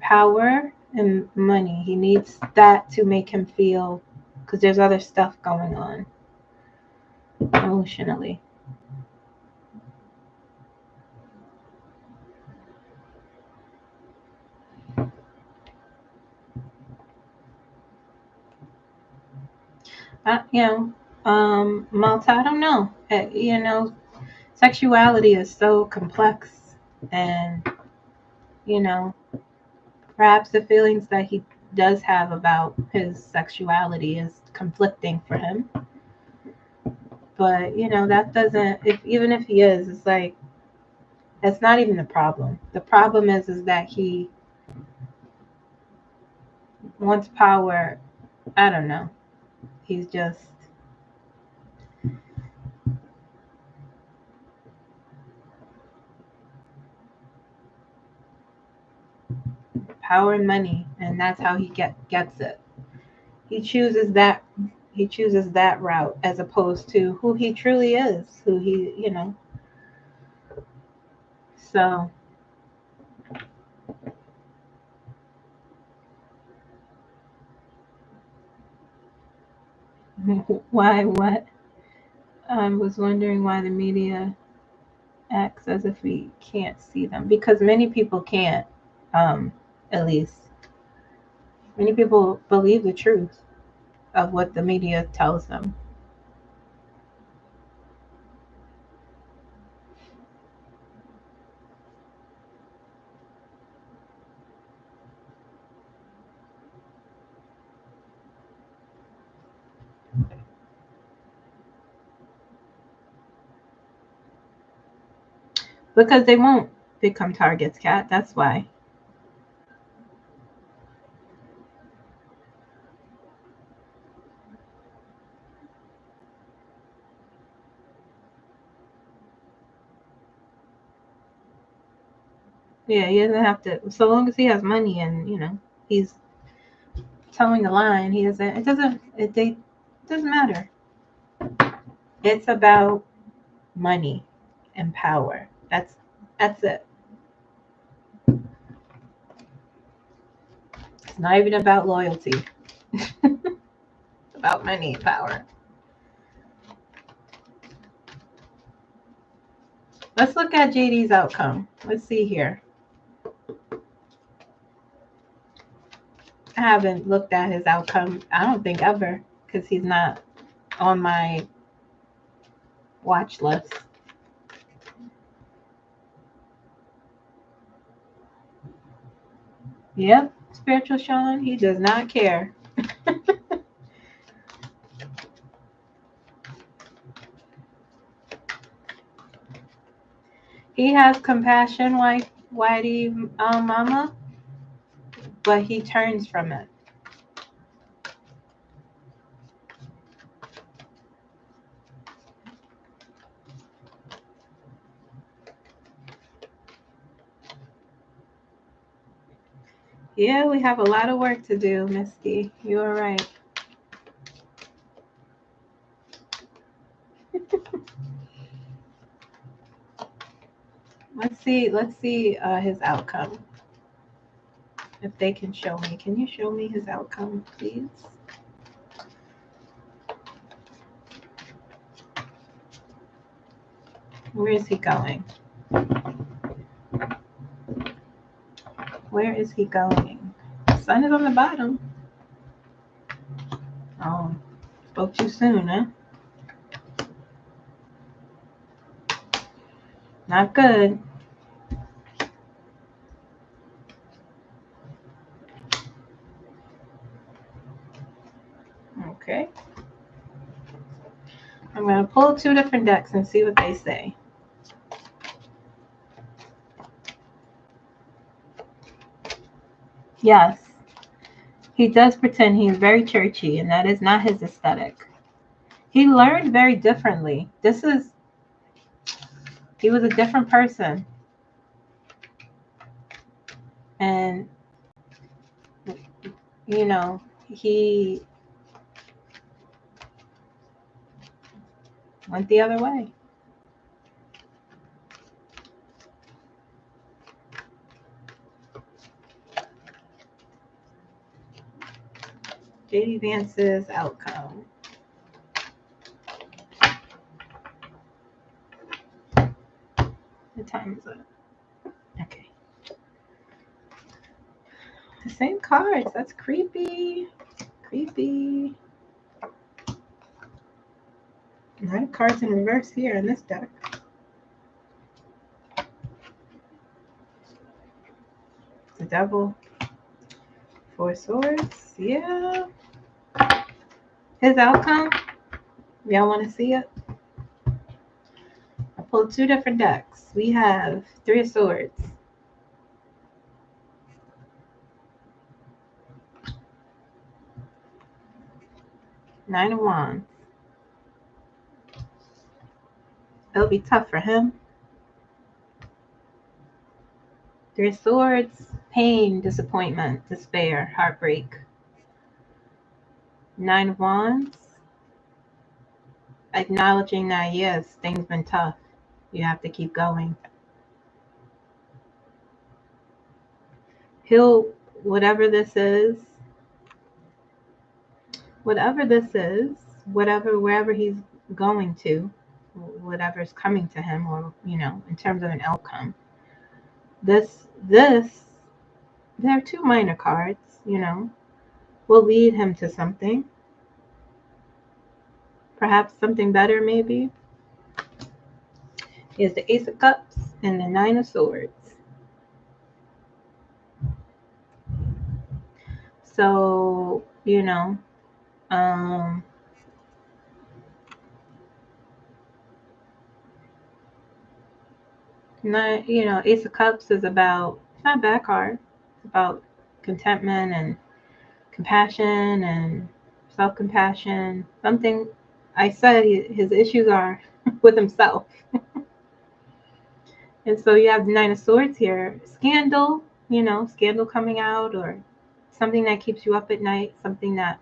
power and money. He needs that to make him feel, because there's other stuff going on emotionally. Malta, I don't know. Sexuality is so complex, and perhaps the feelings that he does have about his sexuality is conflicting for him. But that doesn't. Even if he is, it's like that's not even the problem. The problem is that he wants power. I don't know. He's just power and money, and that's how he gets it. He chooses that. He chooses that route as opposed to who he truly is. Who he. So why? What? I was wondering why the media acts as if we can't see them, because many people can't. At least many people believe the truth of what the media tells them. Because they won't become targets, Cat. That's why. Yeah, he doesn't have to. So long as he has money and he's towing the line, he doesn't. It doesn't. It doesn't matter. It's about money and power. That's it. It's not even about loyalty. It's about money and power. Let's look at JD's outcome. Let's see here. I haven't looked at his outcome, I don't think ever, because he's not on my watch list. Yep, Spiritual Sean, he does not care. He has compassion, Whitey Mama, but he turns from it. Yeah, we have a lot of work to do, Misty. You are right. Let's see his outcome. If they can show me. Can you show me his outcome, please? Where is he going? Where is he going? The sun is on the bottom. Oh, spoke too soon, huh? Not good. Okay. I'm going to pull 2 different decks and see what they say. Yes. He does pretend he is very churchy, and that is not his aesthetic. He learned very differently. He was a different person. And, he went the other way. JD Vance's outcome. What time is it? Okay. The same cards. That's creepy. Creepy. A lot of cards in reverse here in this deck. The Devil. 4 Swords. Yeah. His outcome. Y'all want to see it? I pulled 2 different decks. We have 3 of Swords. 9 of Wands. It'll be tough for him. 3 of Swords. Pain, disappointment, despair, heartbreak. 9 of Wands. Acknowledging that, yes, things been tough. You have to keep going. Whatever this is, wherever he's going to, whatever's coming to him, or in terms of an outcome. This there are two minor cards, will lead him to something, perhaps something better, maybe. Here's the Ace of Cups and the Nine of Swords. So, Ace of Cups is about, it's not a bad card. It's about contentment and compassion and self-compassion. Something I said his issues are with himself. And so you have the Nine of Swords here. Scandal, scandal coming out, or something that keeps you up at night, something that,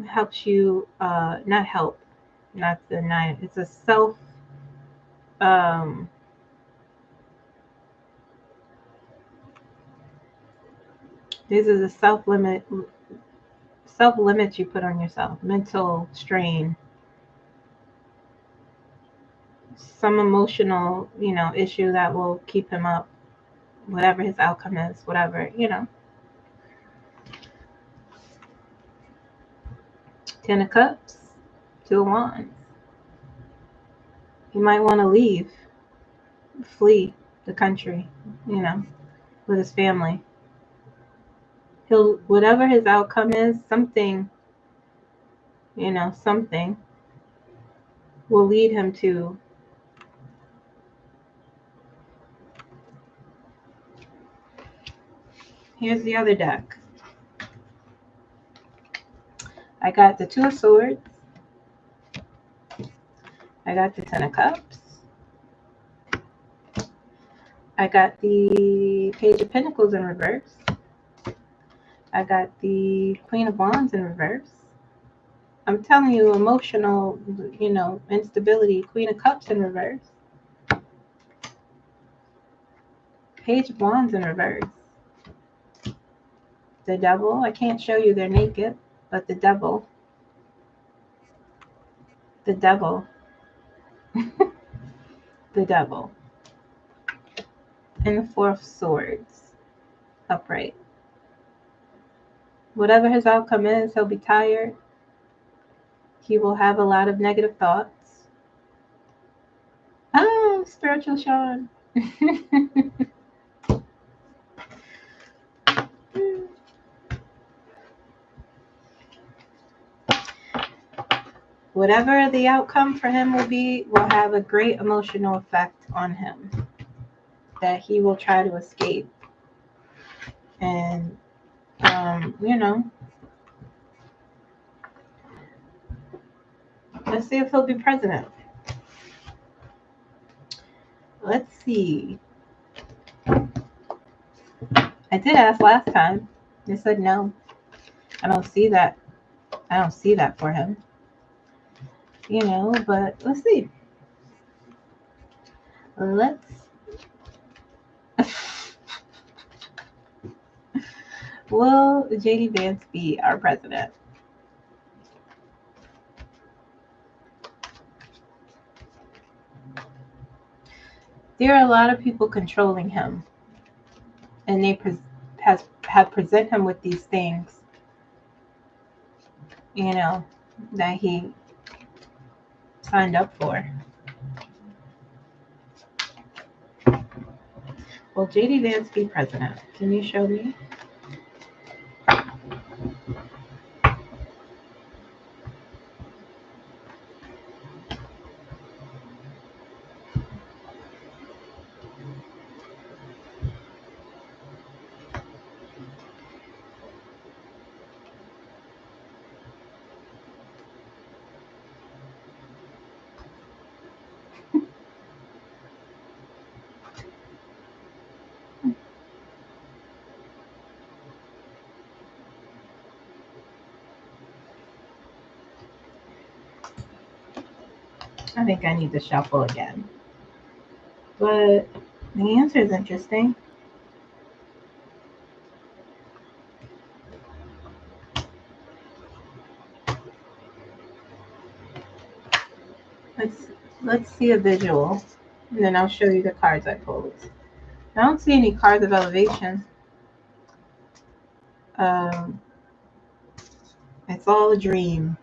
helps you, not the nine. It's a this is a self-limits you put on yourself, mental strain, some emotional, issue that will keep him up, whatever his outcome is, whatever. Ten of Cups, Two of Wands. He might want to leave, flee the country, with his family. Whatever his outcome is, something will lead him to. Here's the other deck. I got the Two of Swords. I got the Ten of Cups. I got the Page of Pentacles in reverse. I got the Queen of Wands in reverse. I'm telling you, emotional, instability. Queen of Cups in reverse. Page of Wands in reverse. The Devil. I can't show you they're naked, but the Devil. The Devil. The Devil. And the Four of Swords. Upright. Whatever his outcome is, he'll be tired. He will have a lot of negative thoughts. Oh, spiritual Sean. Whatever the outcome for him will have a great emotional effect on him that he will try to escape. And, let's see if he'll be president. Let's see. I did ask last time. They said no. I don't see that. I don't see that for him. But let's see. Will J.D. Vance be our president? There are a lot of people controlling him, and they have present him with these things, that he signed up for. Will J.D. Vance be president? Can you show me? I think I need to shuffle again. But the answer is interesting. let's let's see a visual, and then I'll show you the cards I pulled. I don't see any cards of elevation. Um, it's all a dream.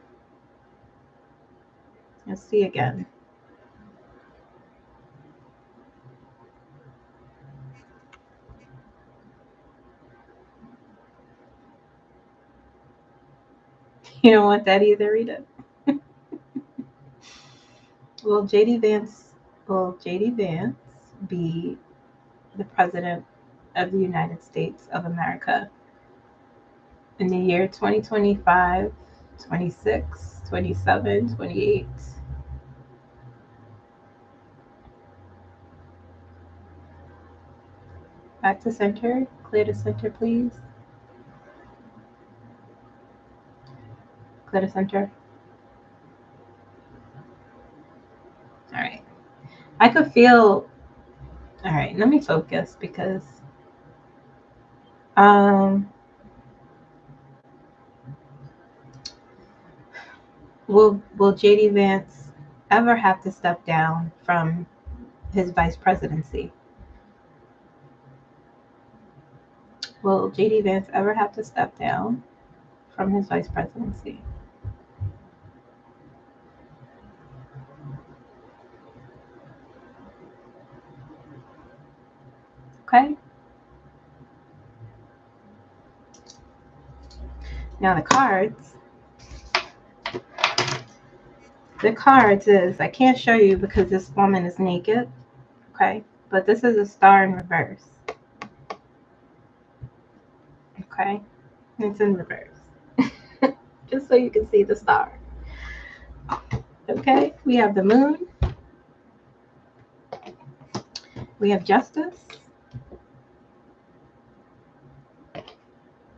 Let's see again. You don't want that either, Rita. Will JD Vance be the president of the United States of America in the year 2025, 26, 27, 28? Back to center. Clear to center, please. Clear to center. All right. I could feel. All right. Let me focus because um, will JD Vance ever have to step down from his vice presidency? Will JD Vance ever have to step down from his vice presidency? Okay. Now the cards. The cards is, I can't show you because this woman is naked. Okay. But this is a star in reverse. Okay. It's in reverse. Just so you can see the star. Okay. We have the moon. We have justice.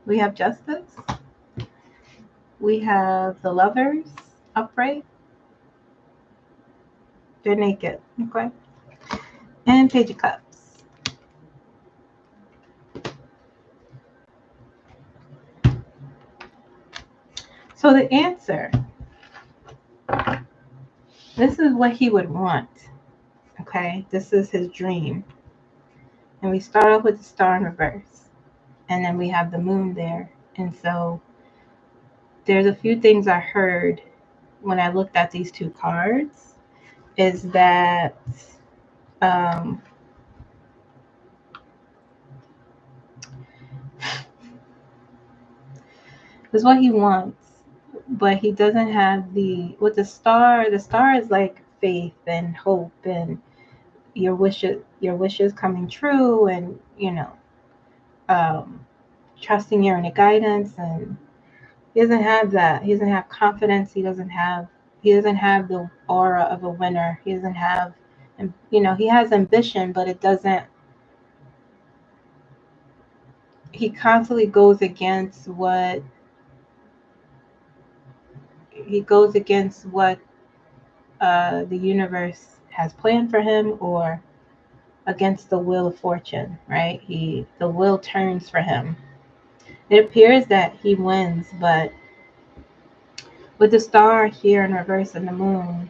We have justice. We have the lovers upright. They're naked. Okay. And page of cups. So the answer, this is what he would want. Okay. This is his dream. And we start off with the star in reverse. And then we have the moon there. And so there's a few things I heard when I looked at these two cards is that is what he wants, but he doesn't have with the star is like faith and hope and your wishes coming true, and trusting your inner guidance. And he doesn't have that. He doesn't have confidence. He doesn't have the aura of a winner. He doesn't have, and he has ambition, but it doesn't. He constantly goes against what the universe has planned for him, or against the wheel of fortune, right? The wheel turns for him. It appears that he wins, but with the star here in reverse and the moon,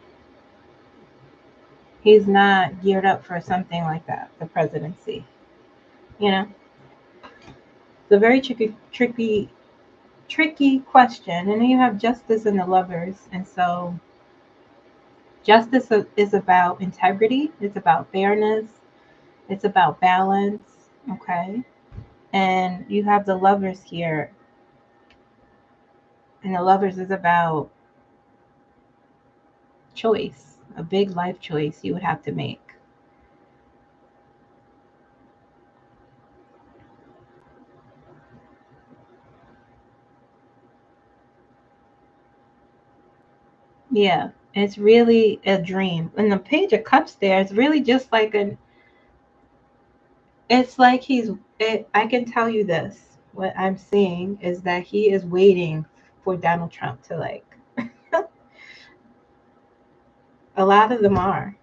he's not geared up for something like that, the presidency. It's a very tricky question. And then you have justice and the lovers. And so justice is about integrity. It's about fairness. It's about balance. Okay. And you have the lovers here. And the lovers is about choice, a big life choice you would have to make. Yeah, it's really a dream. And the page of cups there is really just like it's like I can tell you this. What I'm seeing is that he is waiting for Donald Trump to a lot of them are.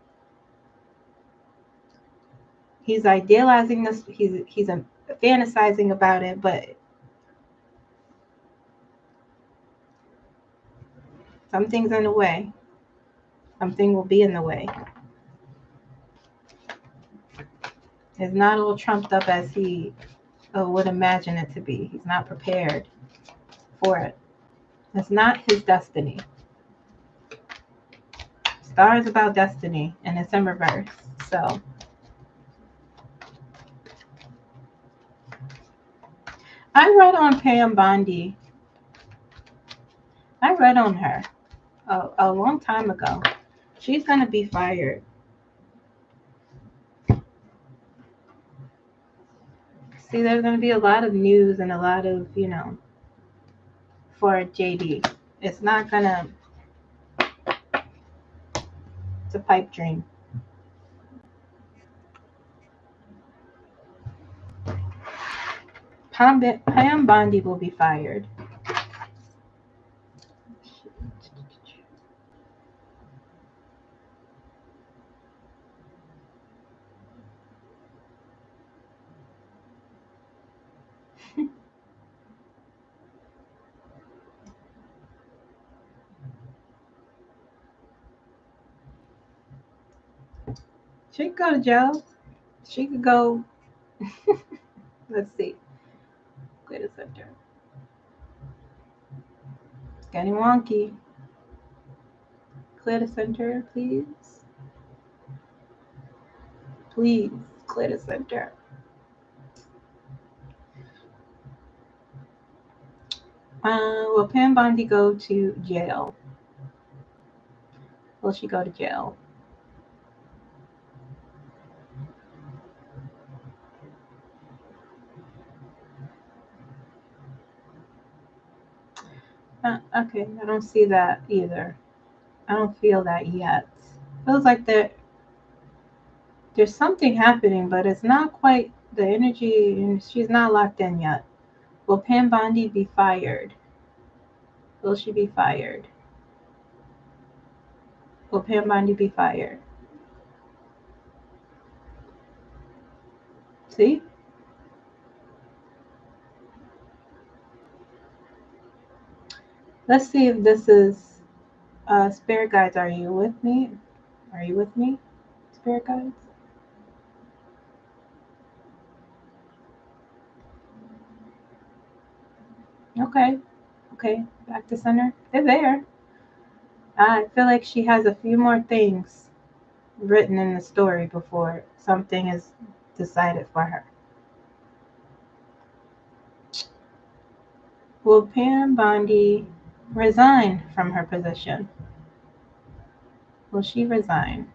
He's idealizing this, he's fantasizing about it, but something's in the way. Something will be in the way. It's not all trumped up as he would imagine it to be. He's not prepared for it. It's not his destiny. Star is about destiny, and it's in reverse. So I read on Pam Bondi. I read on her a long time ago. She's going to be fired. See, there's going to be a lot of news and a lot of, for JD. It's not going to, it's a pipe dream. Pam Bondi will be fired. She could go to jail. She could go. Let's see. Wait a second. It's getting wonky. Clear the center, please. Please, clear the center. Will Pam Bondi go to jail? Will she go to jail? Okay, I don't see that either. I don't feel that yet. Feels like there's something happening, but it's not quite the energy. She's not locked in yet. Will Pam Bondi be fired? Will she be fired? Will Pam Bondi be fired? See? Let's see if this is Spirit Guides. Are you with me? Are you with me, Spirit Guides? Okay. Okay. Back to center. They're there. I feel like she has a few more things written in the story before something is decided for her. Will Pam Bondi resign from her position? Will she resign?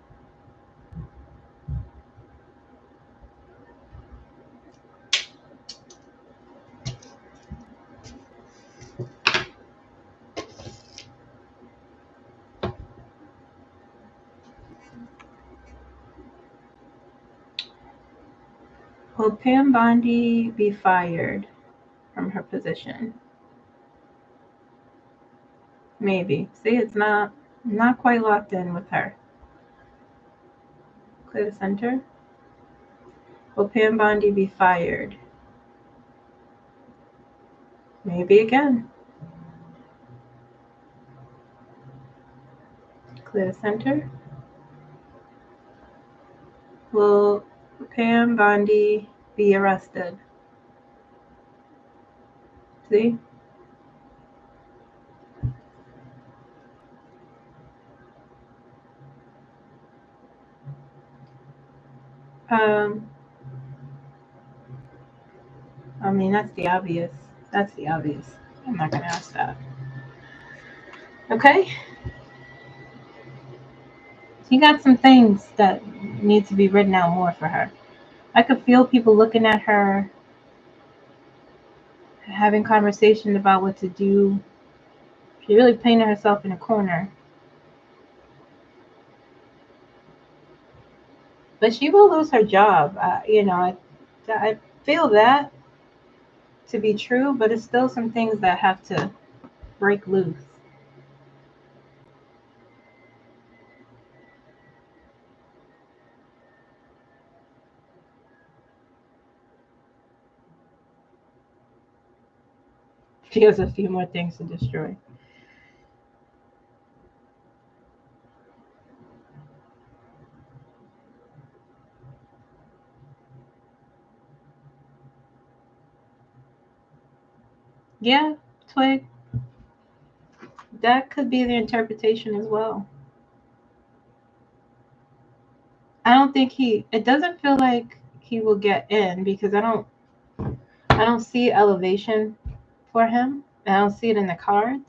Will Pam Bondi be fired from her position? Maybe. See, it's not quite locked in with her. Clear the center. Will Pam Bondi be fired? Maybe again. Clear the center. Will Pam Bondi be arrested? See? I mean, that's the obvious. That's the obvious. I'm not going to ask that. Okay? She got some things that need to be written out more for her. I could feel people looking at her, having conversation about what to do. She really painted herself in a corner. But she will lose her job. I feel that to be true, but it's still some things that have to break loose. She has a few more things to destroy. Yeah, Twig. That could be the interpretation as well. I don't think it doesn't feel like he will get in because I don't see elevation for him. I don't see it in the cards.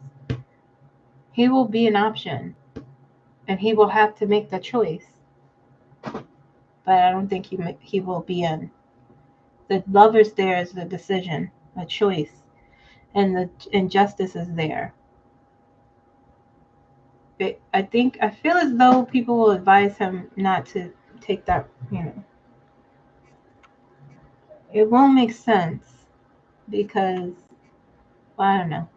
He will be an option and he will have to make the choice. But I don't think he will be in. The lovers there is the decision, a choice, and the injustice is there. I feel as though people will advise him not to take that. It won't make sense because, well, I don't know.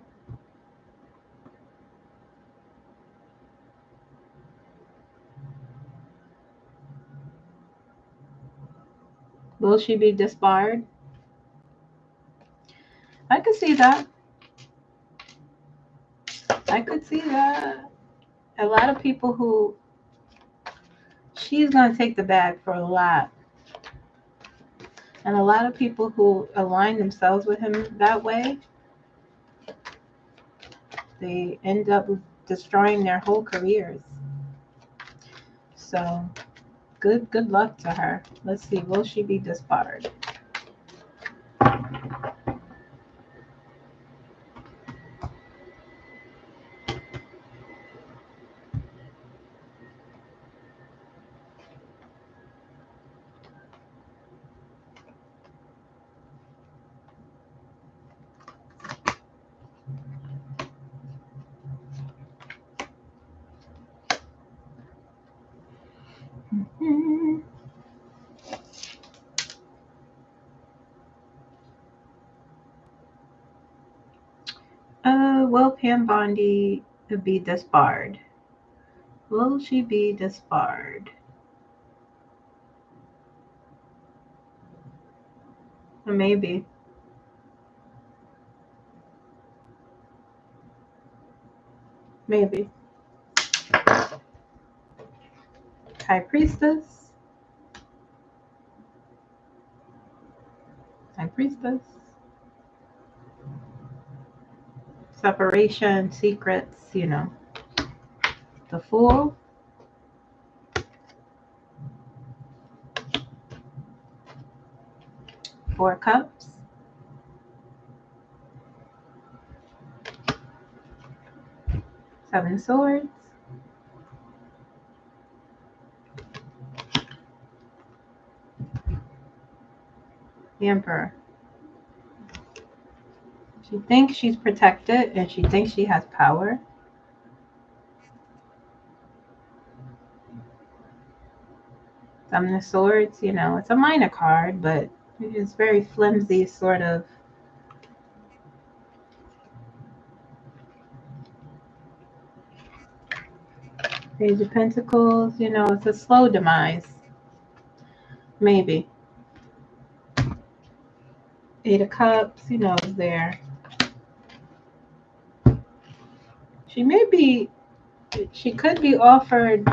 Will she be disbarred? I could see that. I could see that. A lot of people who she's gonna take the bag for a lot, and a lot of people who align themselves with him that way, they end up destroying their whole careers. So good luck to her. Let's see, will she be disbarred? Will Pam Bondi be disbarred? Will she be disbarred? Maybe. Maybe. High Priestess. High Priestess. Separation, secrets. The Fool. Four Cups. Seven Swords. The Emperor. She thinks she's protected and she thinks she has power. Seven of Swords, it's a minor card, but it's very flimsy, sort of. Page of Pentacles, it's a slow demise. Maybe. Eight of Cups, is there. She could be offered,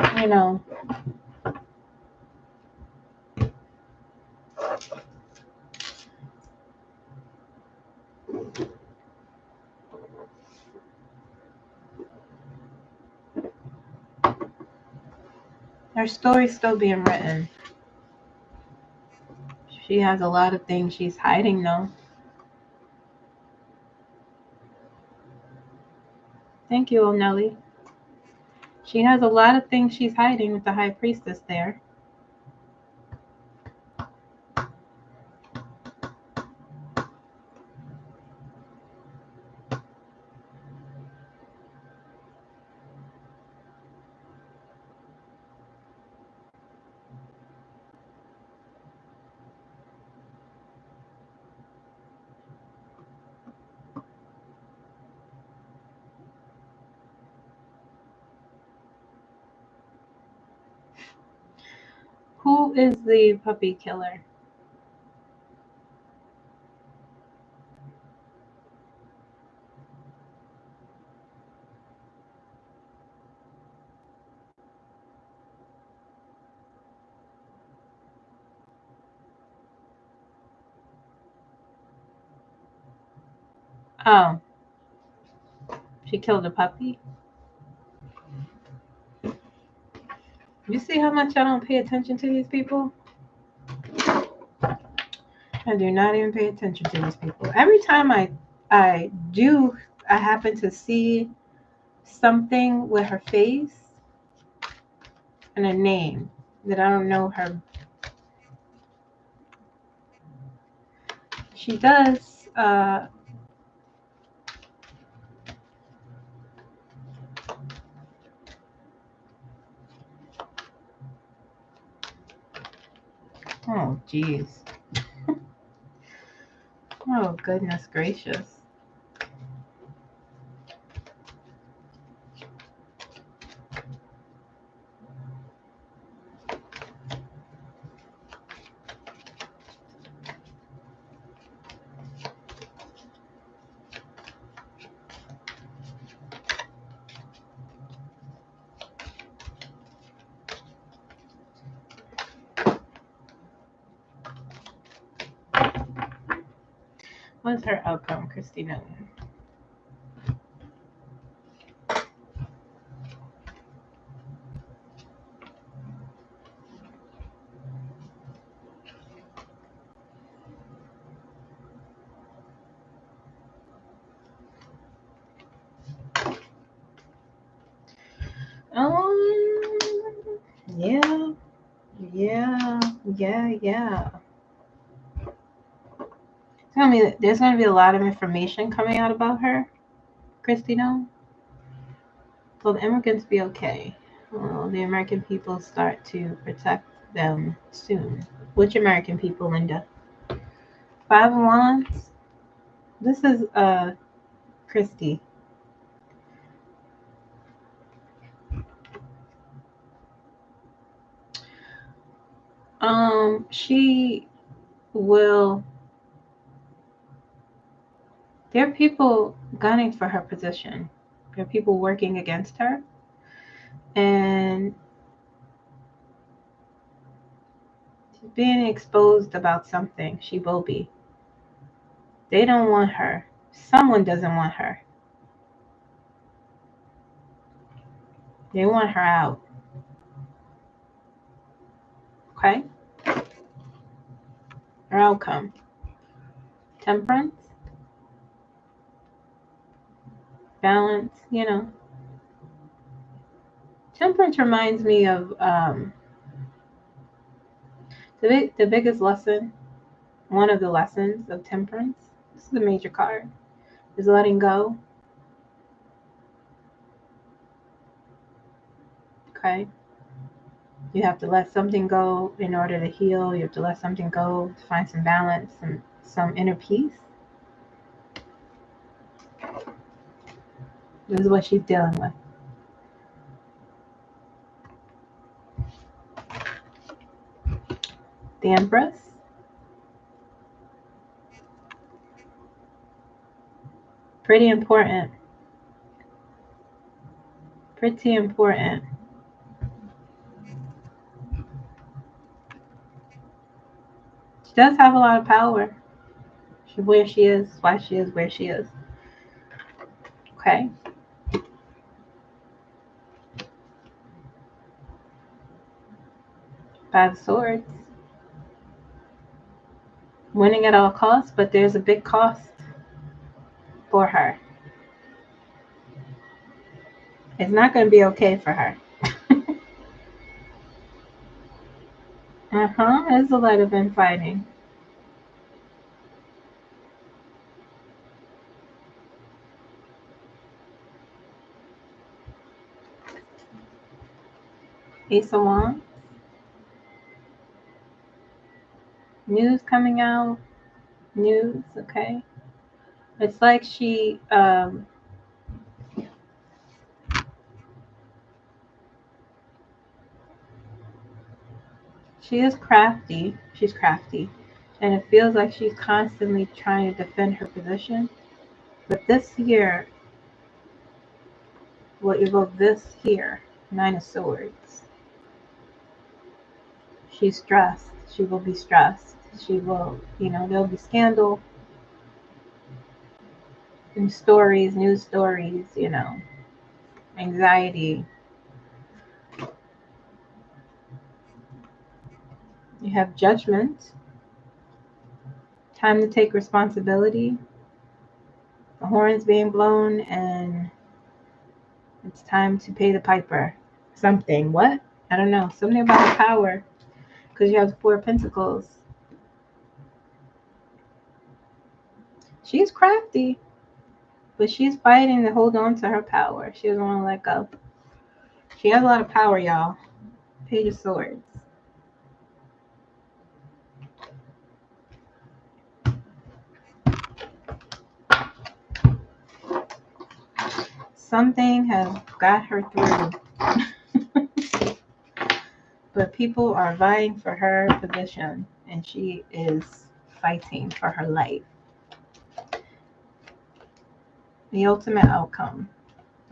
her story's still being written. She has a lot of things she's hiding, though. Thank you, O'Nelly. She has a lot of things she's hiding with the High Priestess there. Who is the puppy killer? Oh, she killed a puppy. You see how much I don't pay attention to these people? I do not even pay attention to these people. Every time I do, I happen to see something with her face and a name that I don't know her. She does. Oh, jeez. Oh, goodness gracious. What's her outcome, Kristi Noem? Yeah, yeah. There's gonna be a lot of information coming out about her, Kristi Noem. Will the immigrants be okay? Will the American people start to protect them soon? Which American people, Linda? Five of Wands? This is Kristi. She will. There are people gunning for her position. There are people working against her, and she's being exposed about something. She will be. They don't want her. Someone doesn't want her. They want her out. Okay? Her outcome. Temperance, balance, Temperance reminds me of the biggest lesson, one of the lessons of temperance. This is a major card, is letting go. Okay? You have to let something go in order to heal. You have to let something go to find some balance and some inner peace. This is what she's dealing with. The Empress. Pretty important. Pretty important. She does have a lot of power. Where she is, why she is where she is. Okay. Five of Swords. Winning at all costs, but there's a big cost for her. It's not going to be okay for her. There's a lot of infighting. Ace of Wands. News coming out. News, okay. It's like she is crafty. She's crafty. And it feels like she's constantly trying to defend her position. But this here will evoke this here. Nine of Swords. She's stressed. She will be stressed. She will, there'll be scandal. And stories, news stories, anxiety. You have judgment, time to take responsibility, the horns being blown, and it's time to pay the piper. Something. What? I don't know. Something about the power. Because you have the Four of Pentacles. She's crafty, but she's fighting to hold on to her power. She doesn't want to let go. She has a lot of power, y'all. Page of Swords. Something has got her through. But people are vying for her position, and she is fighting for her life. The ultimate outcome.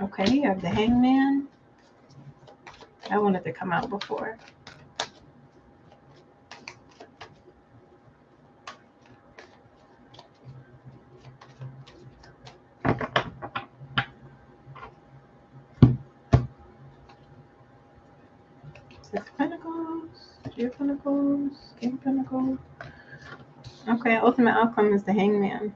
Okay, you have the Hangman. I wanted to come out before. Six of Pentacles, Three of Pentacles, King of Pentacles. Okay, ultimate outcome is the Hangman.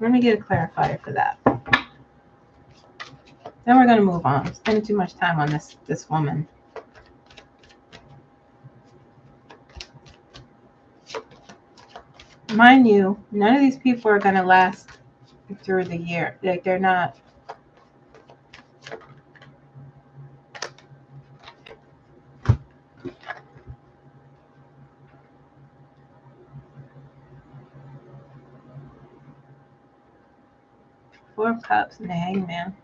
Let me get a clarifier for that. Then we're going to move on. I'm spending too much time on this woman. Mind you, none of these people are going to last through the year. Like, they're not. Four of Cups and the Hangman.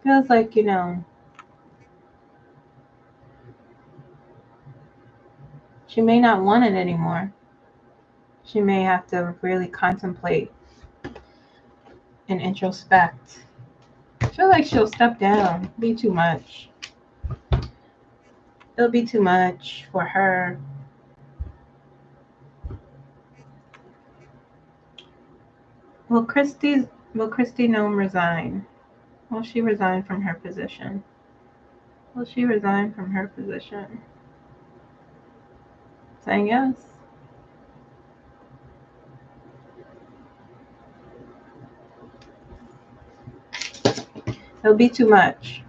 Feels like, she may not want it anymore. She may have to really contemplate and introspect. I feel like she'll step down. Be too much. It'll be too much for her. Will Kristi Noem resign? Will she resign from her position? Will she resign from her position? Saying yes. It'll be too much.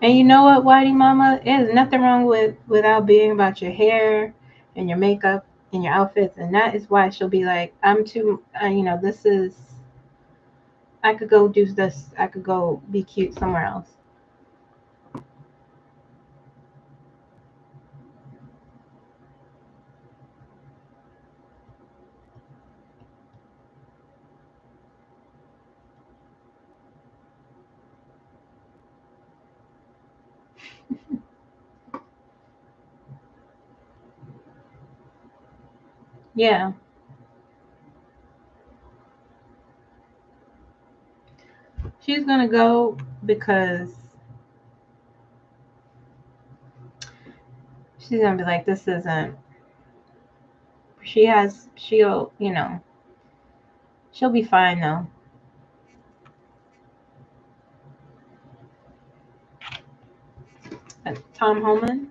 And you know what, Whitey Mama? There's nothing wrong without being about your hair and your makeup and your outfits. And that is why she'll be like, I'm too, this is, I could go do this. I could go be cute somewhere else. Yeah. She's going to go because she's going to be like, this isn't, she'll be fine though. Tom Homan.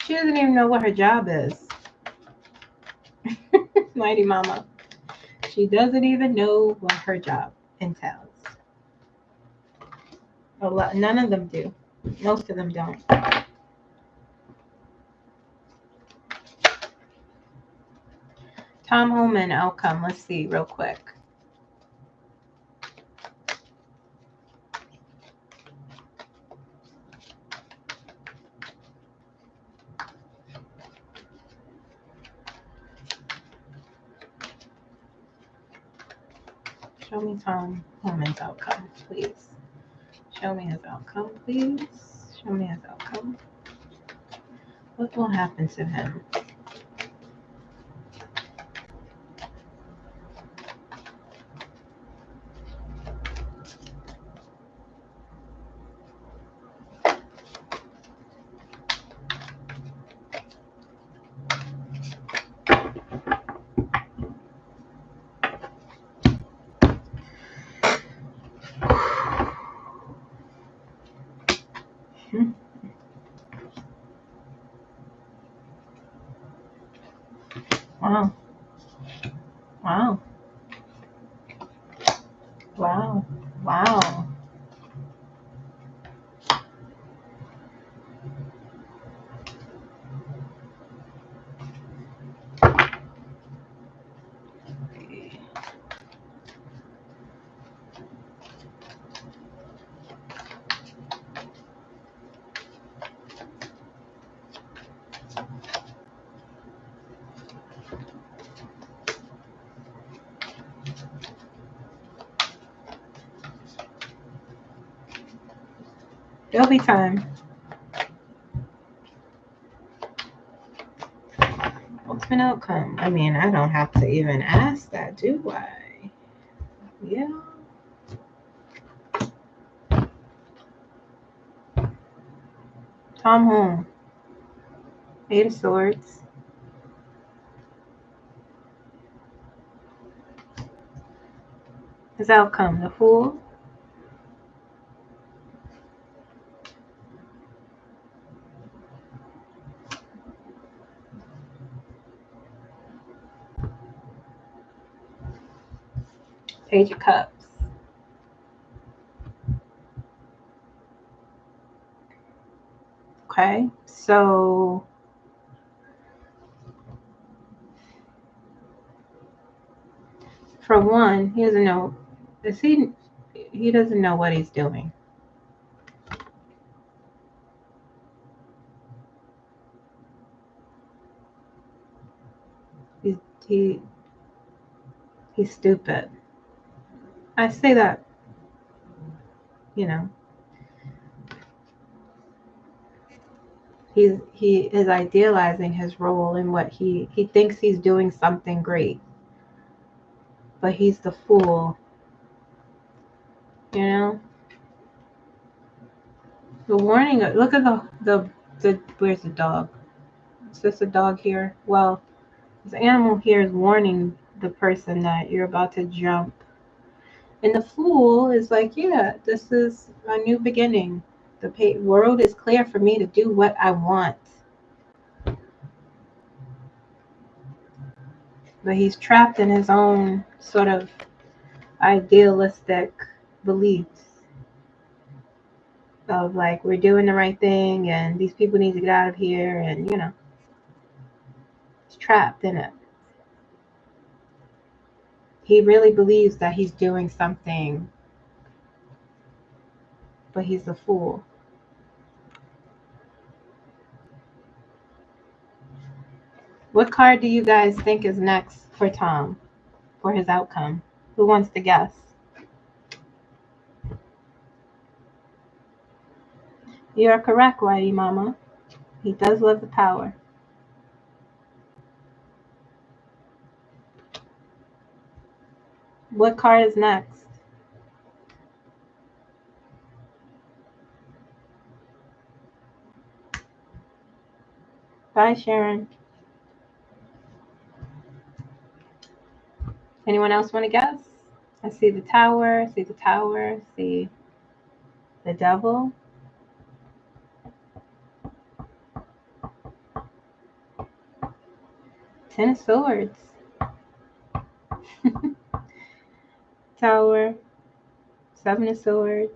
She doesn't even know what her job is. Mighty Mama. She doesn't even know what her job entails. None of them do. Most of them don't. Tom Homan outcome. Let's see real quick. Show me Tom Homan's outcome, please. Show me his outcome, please. Show me his outcome. What will happen to him? Wow. Wow. Wow. Wow. There'll be time. Ultimate outcome. I mean, I don't have to even ask that, do I? Yeah. Tom Home. 8 of Swords. His outcome. The Fool. Page of Cups. Okay. So for one, he doesn't know. He doesn't know what he's doing. He's stupid. I say that, you know. He is idealizing his role in what he thinks he's doing something great, but he's the fool. You know. The warning. Look at the where's the dog? Is this a dog here? Well, this animal here is warning the person that you're about to jump. And the fool is like, yeah, this is a new beginning. The world is clear for me to do what I want. But he's trapped in his own sort of idealistic beliefs of like, we're doing the right thing and these people need to get out of here, and you know, he's trapped in it. He really believes that he's doing something, but he's a fool. What card do you guys think is next for Tom for his outcome? Who wants to guess? You are correct, Whitey Mama. He does love the power. What card is next? Bye, Sharon. Anyone else want to guess? I see the Tower, see the Devil. Ten of Swords. Tower. Seven of Swords.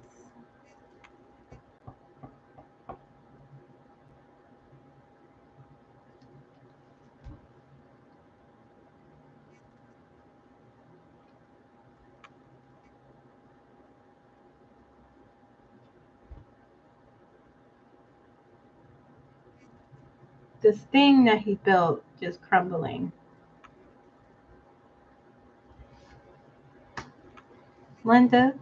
this thing that he built just crumbling. Linda.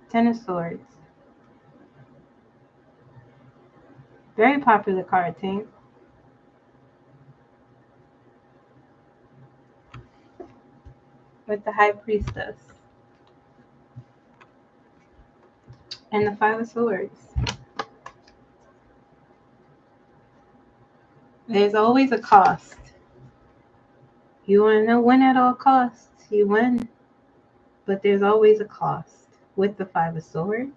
Ten of Swords. Very popular card, Thangs. With the High Priestess. And the Five of Swords. There's always a cost. You want to know when at all costs? You win. But there's always a cost with the Five of Swords.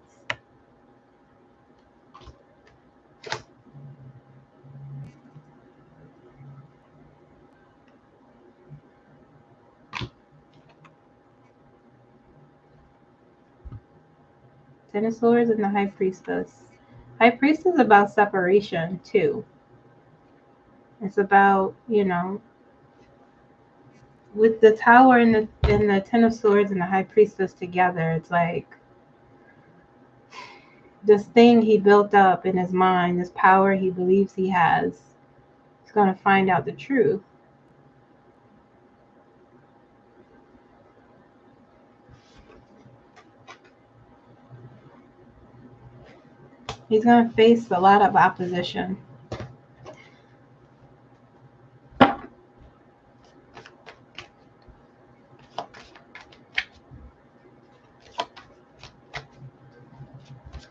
Ten of Swords and the High Priestess. High Priestess is about separation too. It's about, with the Tower and the Ten of Swords and the High Priestess together, it's like this thing he built up in his mind, this power he believes he has, he's going to find out the truth. He's going to face a lot of opposition.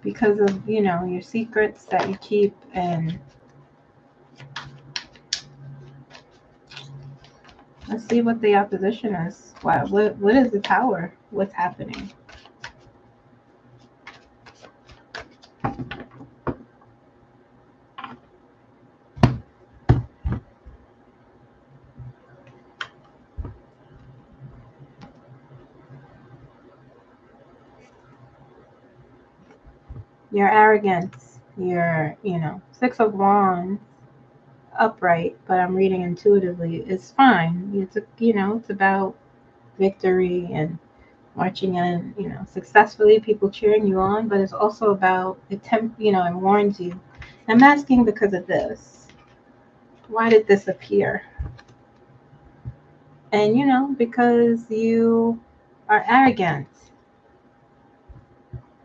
Because of, your secrets that you keep, and let's see what the opposition is. What is the Tower? What's happening? Your arrogance, your, Six of Wands, upright, but I'm reading intuitively. It's fine. It's about victory and marching in, successfully, people cheering you on, but it's also about it warns you. I'm asking because of this. Why did this appear? And because you are arrogant,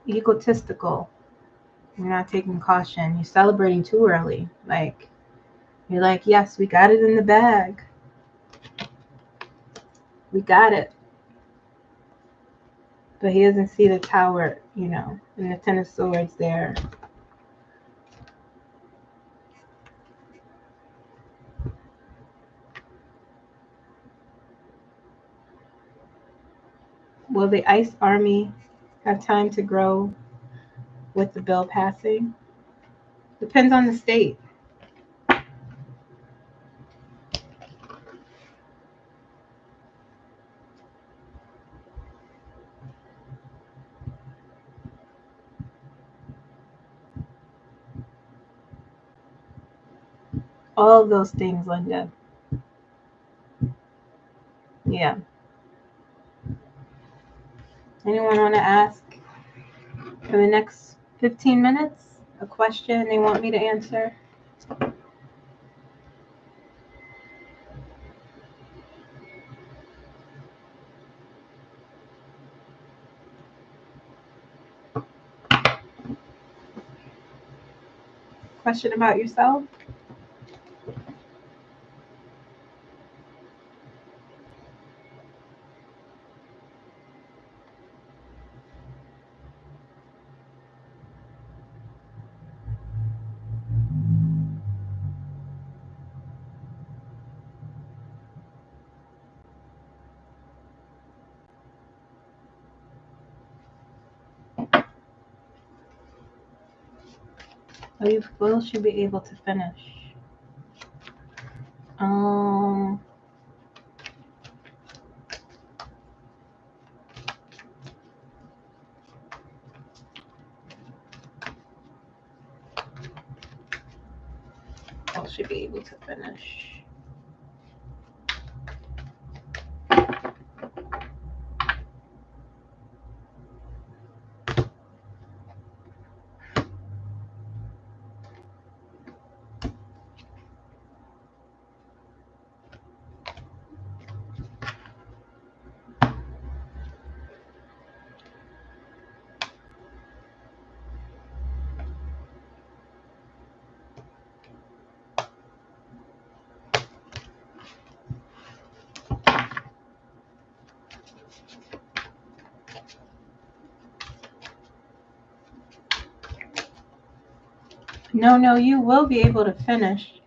egotistical, you're not taking caution, you're celebrating too early. You're like, yes, we got it in the bag. We got it. But he doesn't see the Tower, and the Ten of Swords there. Will the ICE army have time to grow with the bill passing? Depends on the state. All of those things, Linda. Yeah. Anyone want to ask for the next 15 minutes a question they want me to answer? Question about yourself? Will she be able to finish? Will she be able to finish? No, you will be able to finish.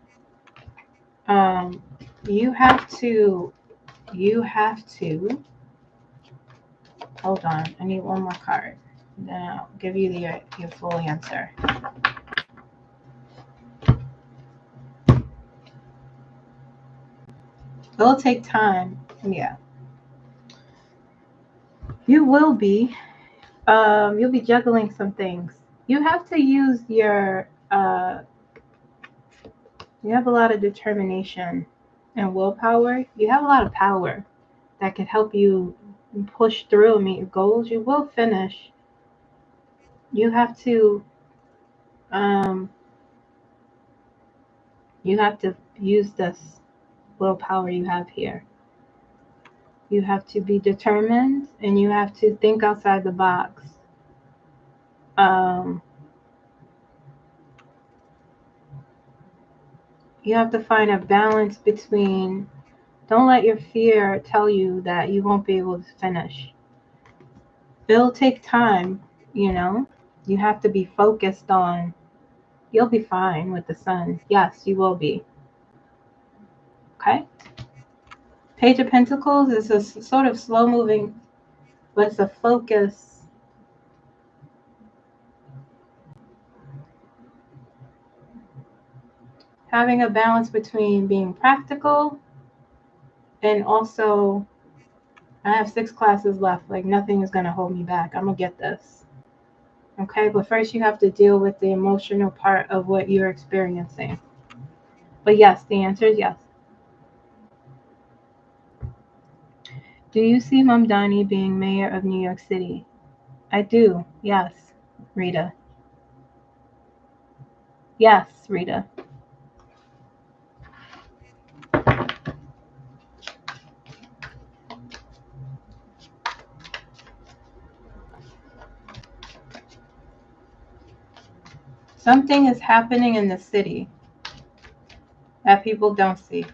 You have to, hold on, I need one more card. Then I'll give you your full answer. It'll take time. Yeah. You will be. You'll be juggling some things. You have to use your, you have a lot of determination and willpower. You have a lot of power that can help you push through and meet your goals. You will finish. You have to, um, use this willpower you have here. You have to be determined and you have to think outside the box. You have to find a balance between, don't let your fear tell you that you won't be able to finish. It'll take time, you know. You have to be focused on, you'll be fine with the sun. Yes, you will be. Okay? Page of Pentacles is a sort of slow moving, but it's a focus. Having a balance between being practical and also, I have 6 classes left. Like, nothing is going to hold me back. I'm going to get this. Okay? But first, you have to deal with the emotional part of what you're experiencing. But yes, the answer is yes. Do you see Pam Bondi being mayor of New York City? I do. Yes, Rita. Yes, Rita. Something is happening in the city that people don't see.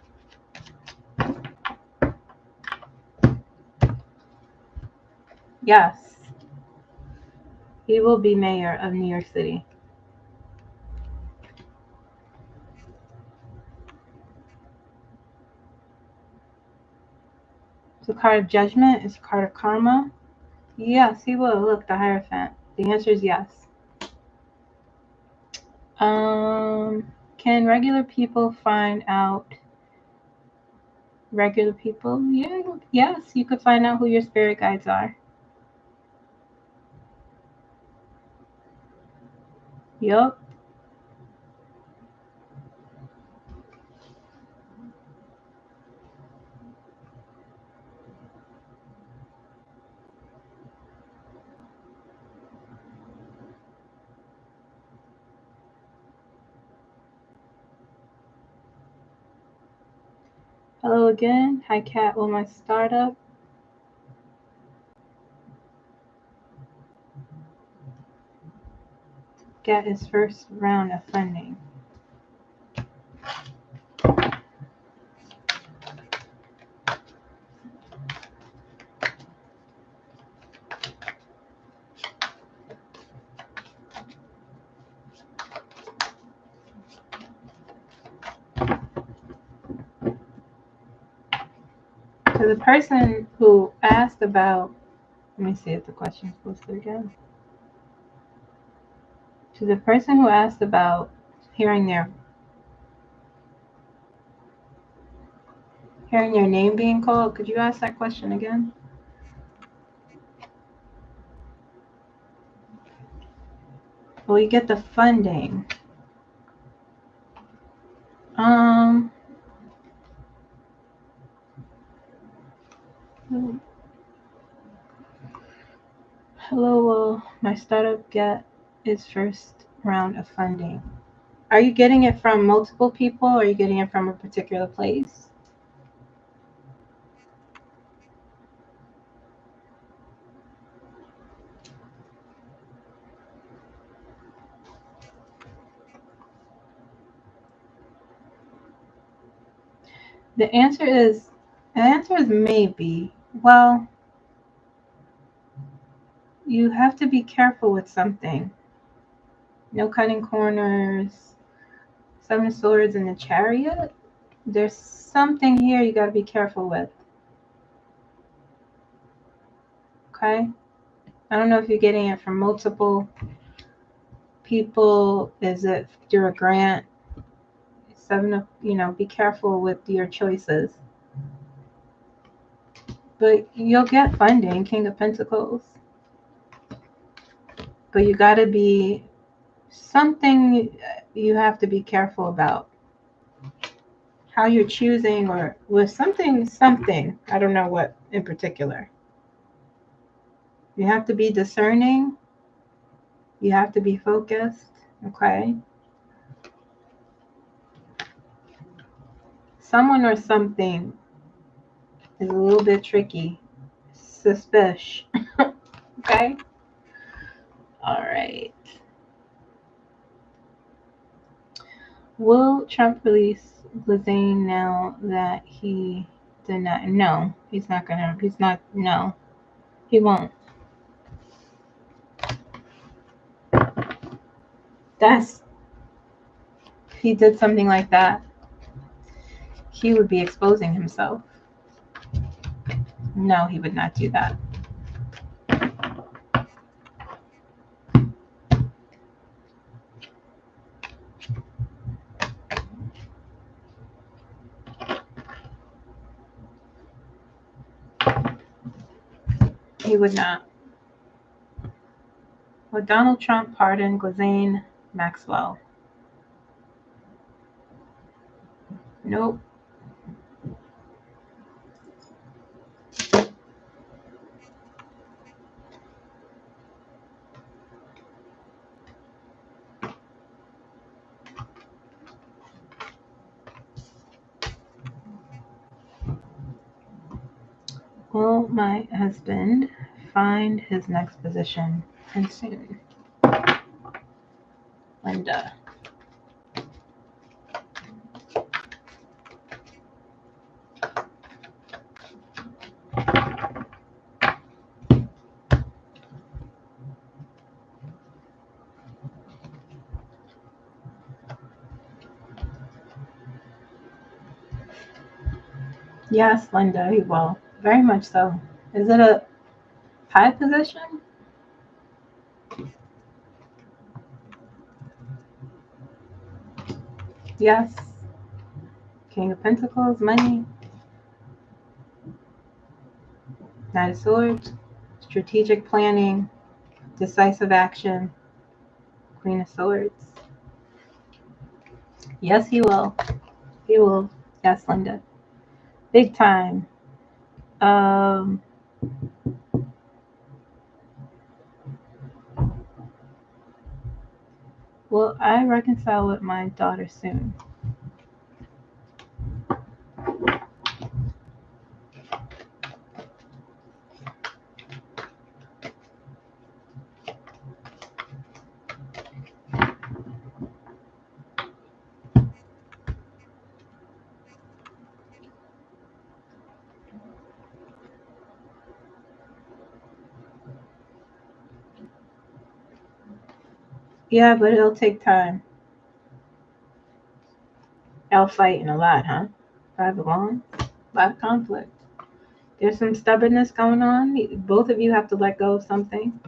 Yes. He will be mayor of New York City. It's a card of judgment. It's a card of karma. Yes, he will. Look, the Hierophant. The answer is yes. Can regular people find out? Regular people? Yeah, yes, you could find out who your spirit guides are. Yup. Hello again. Hi, Kat. Will my startup get its first round of funding? To the person who asked about, let me see if the question's posted again. To the person who asked about hearing their name being called, could you ask that question again? Will you get the funding? Hello, will my startup get its first round of funding? Are you getting it from multiple people or are you getting it from a particular place? The answer is maybe. Well, you have to be careful with something. No cutting corners. Seven of Swords in the Chariot. There's something here you got to be careful with. Okay? I don't know if you're getting it from multiple people. Is it through a grant? Seven of, be careful with your choices. But you'll get funding, King of Pentacles. But you got to be something you have to be careful about. How you're choosing, or with something. I don't know what in particular. You have to be discerning. You have to be focused. Okay? Someone or something is a little bit tricky. Suspicious. Okay? All right. Will Trump release Ghislaine now that he did not? No, he's not gonna. He's not. No, he won't. If he did something like that, he would be exposing himself. No, he would not do that. He would not. Would Donald Trump pardon Ghislaine Maxwell? Nope. Will my husband find his next position and soon? Linda. Yes, Linda, he will. Very much so. Is it a high position? Yes. King of Pentacles, money. Knight of Swords, strategic planning, decisive action. Queen of Swords. Yes, he will. He will. Yes, Linda. Big time. Will I reconcile with my daughter soon? Yeah, but it'll take time. Y'all fighting a lot, huh? Five of Wands. A lot of conflict. There's some stubbornness going on. Both of you have to let go of something.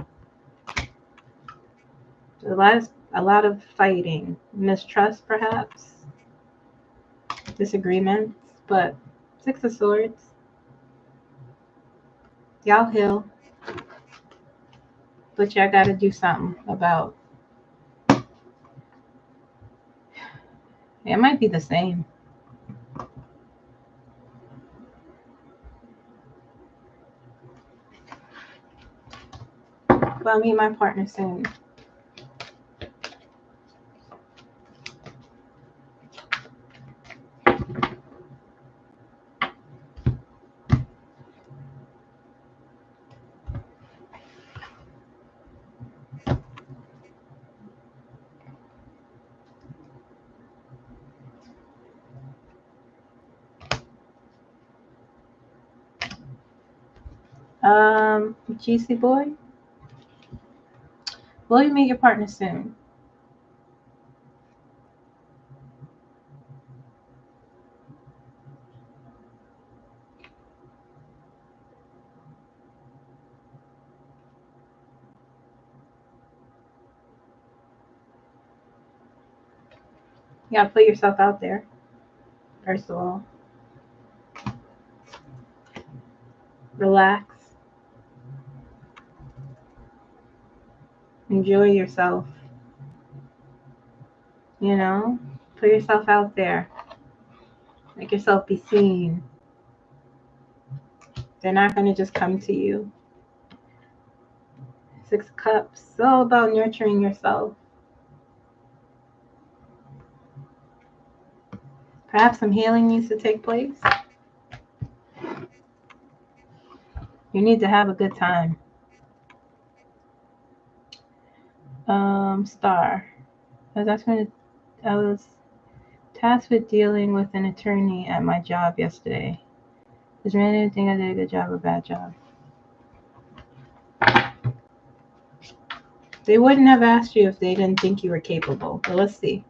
A lot of fighting. Mistrust, perhaps. Disagreements. But Six of Swords. Y'all heal. But y'all gotta do something about. It might be the same. But I'll meet my partner soon. GC boy, will you meet your partner soon? You gotta put yourself out there, first of all. Relax. Enjoy yourself. You know? Put yourself out there. Make yourself be seen. They're not going to just come to you. 6 of Cups. It's all about nurturing yourself. Perhaps some healing needs to take place. You need to have a good time. Star. I was tasked with dealing with an attorney at my job yesterday. Does there anything I did a good job or bad job? They wouldn't have asked you if they didn't think you were capable. But let's see.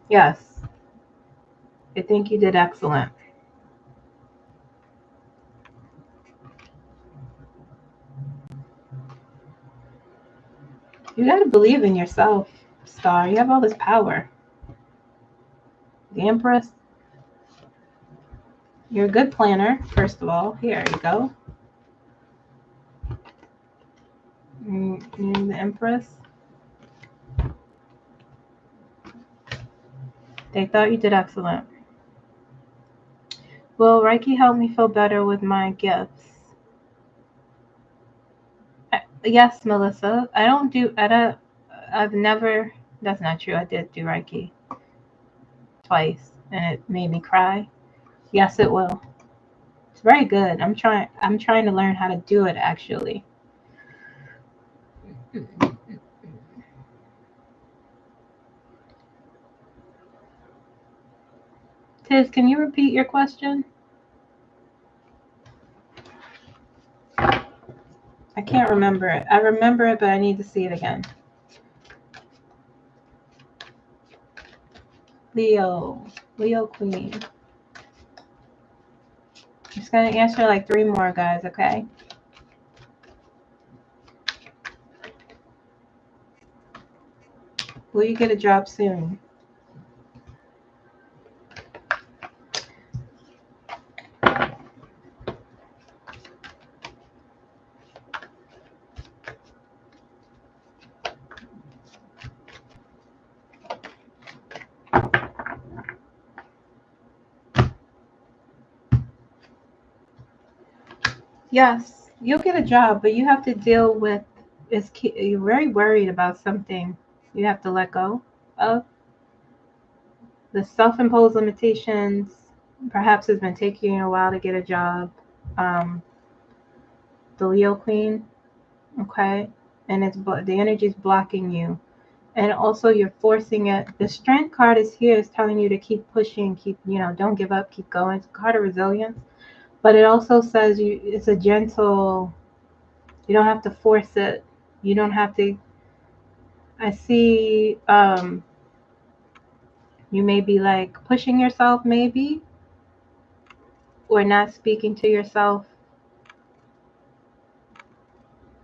Yes. I think you did excellent. You got to believe in yourself, Star. You have all this power. The Empress. You're a good planner, first of all. Here you go. The Empress. They thought you did excellent. Will Reiki help me feel better with my gifts? Yes, Melissa. I've never, that's not true. I did do Reiki twice and it made me cry. Yes, it will. It's very good. I'm trying to learn how to do it actually. Tiz, can you repeat your question? I can't remember it. I remember it, but I need to see it again. Leo Queen. I'm just going to answer like 3 more, guys, okay? Will you get a job soon? Yes, you'll get a job, but you have to deal with, you're very worried about something you have to let go of. The self-imposed limitations, perhaps has been taking you a while to get a job. The Leo Queen, okay? And the energy is blocking you. And also you're forcing it. The Strength card is here, is telling you to keep pushing, don't give up, keep going. It's a card of resilience. But it also says it's a gentle, you don't have to force it. You don't have to, I see, you may be like pushing yourself maybe, or not speaking to yourself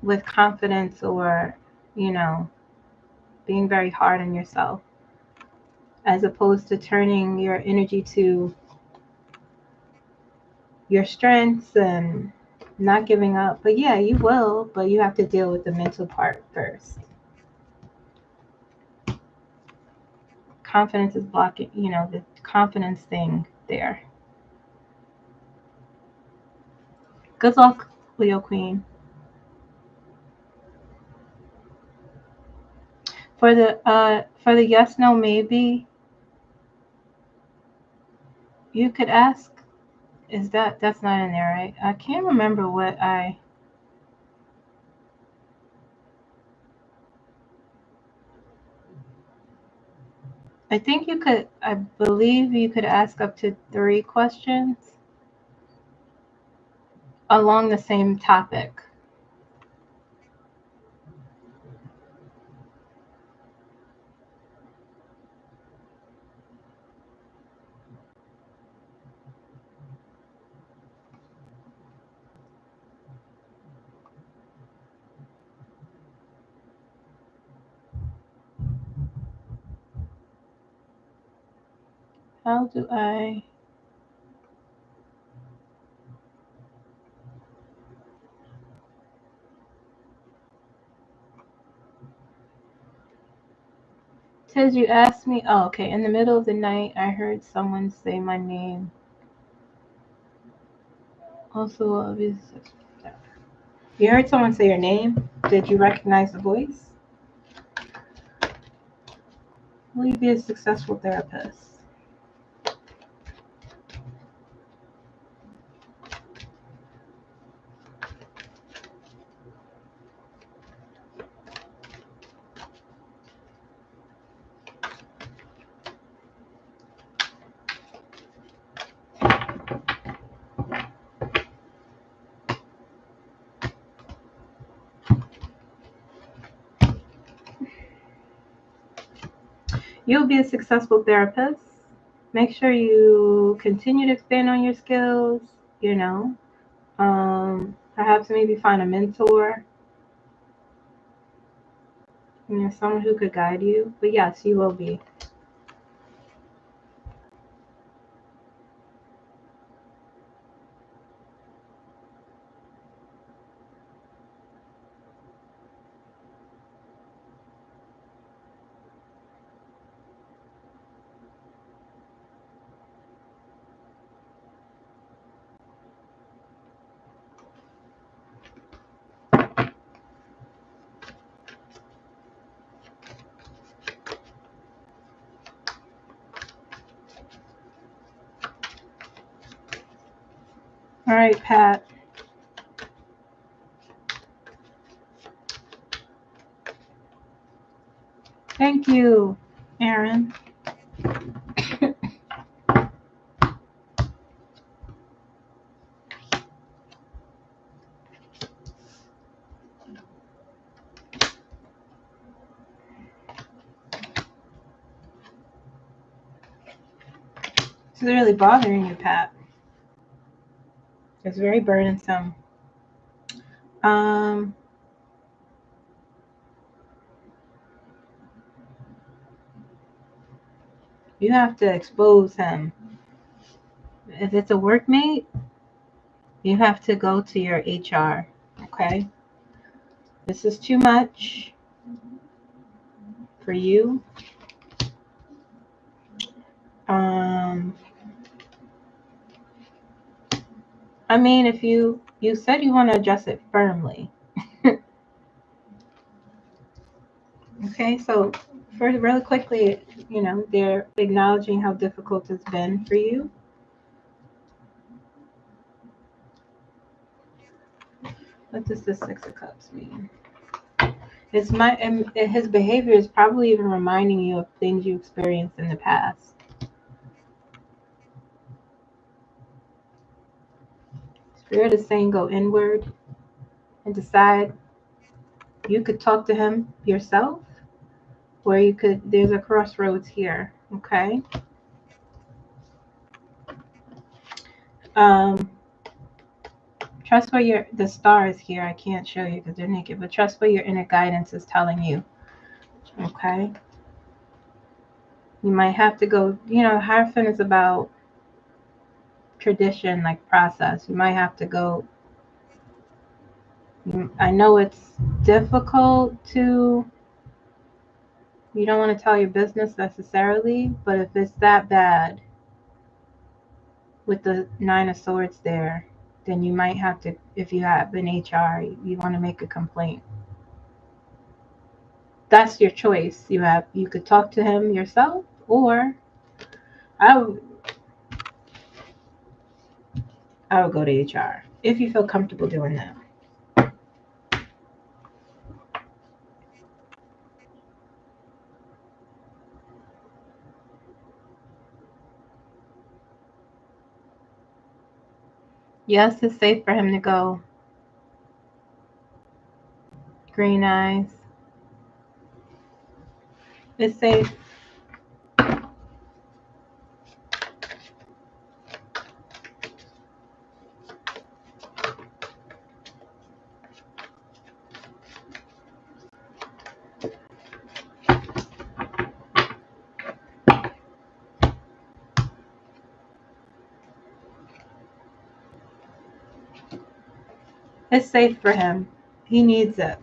with confidence, or, being very hard on yourself, as opposed to turning your energy to your strengths and not giving up. But yeah, you will, but you have to deal with the mental part first. Confidence is blocking, the confidence thing there. Good luck, Leo Queen. For the yes, no, maybe, you could ask, that's not in there, right? I can't remember what I think I believe you could ask up to 3 questions along the same topic. How do I... Says you asked me... Oh, okay. In the middle of the night, I heard someone say my name. Also, obviously... You heard someone say your name? Did you recognize the voice? Will you be a successful therapist? You'll be a successful therapist. Make sure you continue to expand on your skills, you know. Perhaps maybe find a mentor, someone who could guide you. But yes, you will be. All right, Pat. Thank you, Aaron. This is really bothering you, Pat. It's very burdensome. You have to expose him. If it's a workmate, you have to go to your HR. Okay? This is too much for you. I mean, if you said you want to address it firmly. Okay, so first, really quickly, they're acknowledging how difficult it's been for you. What does the Six of Cups mean? His behavior is probably even reminding you of things you experienced in the past. Spirit is saying go inward and decide. You could talk to him yourself, or there's a crossroads here, okay? Trust what the star is here. I can't show you because they're naked, but trust what your inner guidance is telling you, okay? You might have to go, Hierophant is about tradition, like process. You might have to go. I know it's difficult you don't want to tell your business necessarily, but if it's that bad with the Nine of Swords there, then you might have to, if you have an HR, you want to make a complaint. That's your choice. You could talk to him yourself, or I would go to HR if you feel comfortable doing that. Yes, it's safe for him to go. Green eyes. It's safe. It's safe for him. He needs it.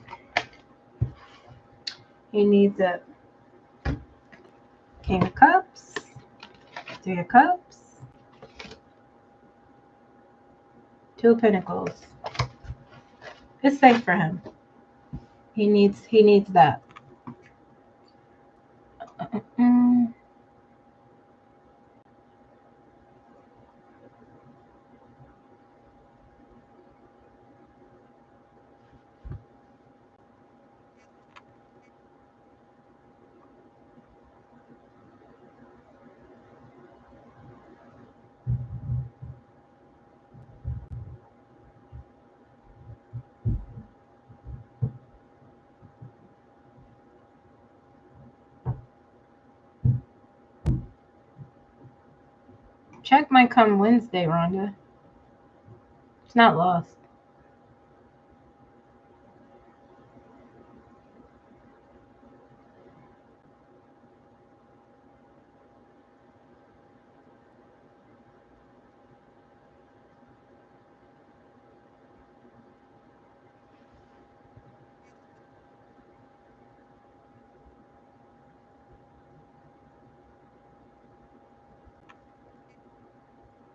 He needs it. King of Cups. 3 of Cups. 2 of Pentacles. It's safe for him. He needs that. Check might come Wednesday, Rhonda. It's not lost.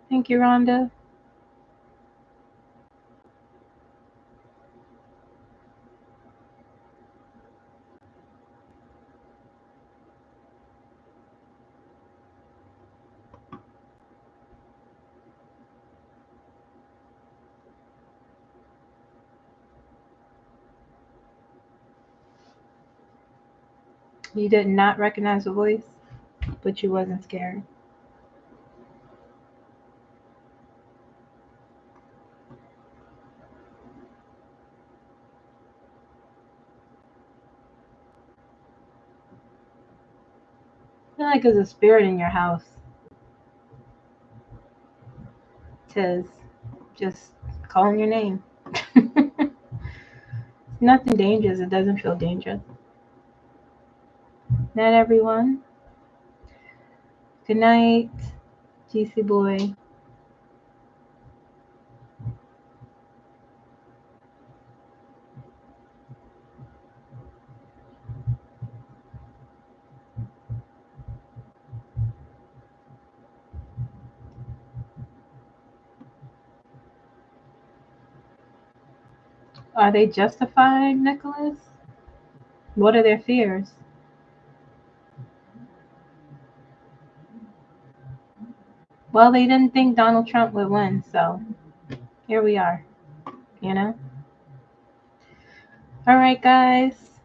Thank you, Rhonda. You did not recognize the voice, but you wasn't scared. I feel like there's a spirit in your house. It says, just calling your name. Nothing dangerous. It doesn't feel dangerous. Night, everyone. Good night, GC boy. Are they justified, Nicholas? What are their fears? Well, they didn't think Donald Trump would win, so here we are, you know? All right, guys.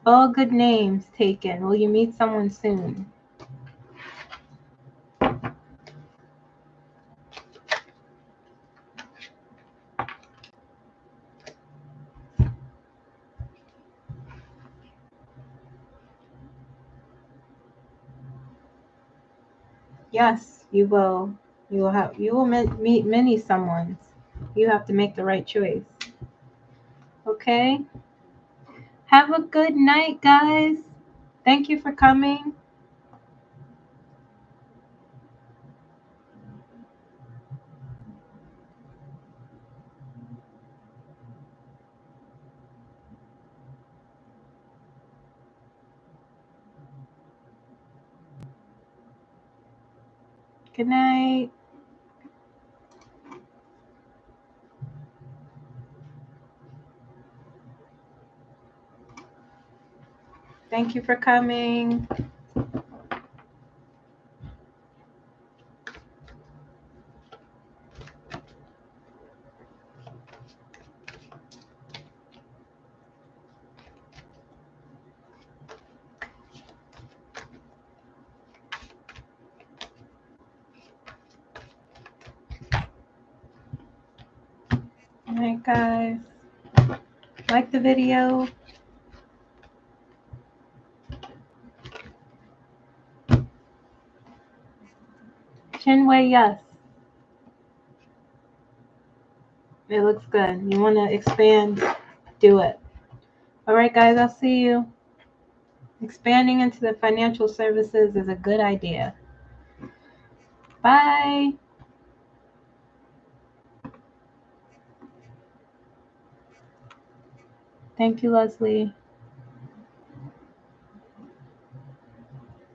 All good names taken. Will you meet someone soon? Yes, you will. You will meet many someones. You have to make the right choice. Okay? Have a good night, guys. Thank you for coming. Good night. Thank you for coming. All right, guys. Like the video. Chinwei, yes. It looks good. You want to expand? Do it. All right, guys. I'll see you. Expanding into the financial services is a good idea. Bye. Thank you, Leslie.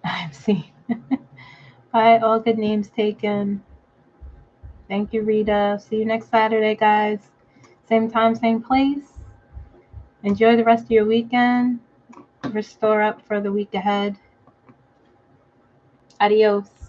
I've seen. Bye. All good names taken. Thank you, Rita. See you next Saturday, guys. Same time, same place. Enjoy the rest of your weekend. Restore up for the week ahead. Adios.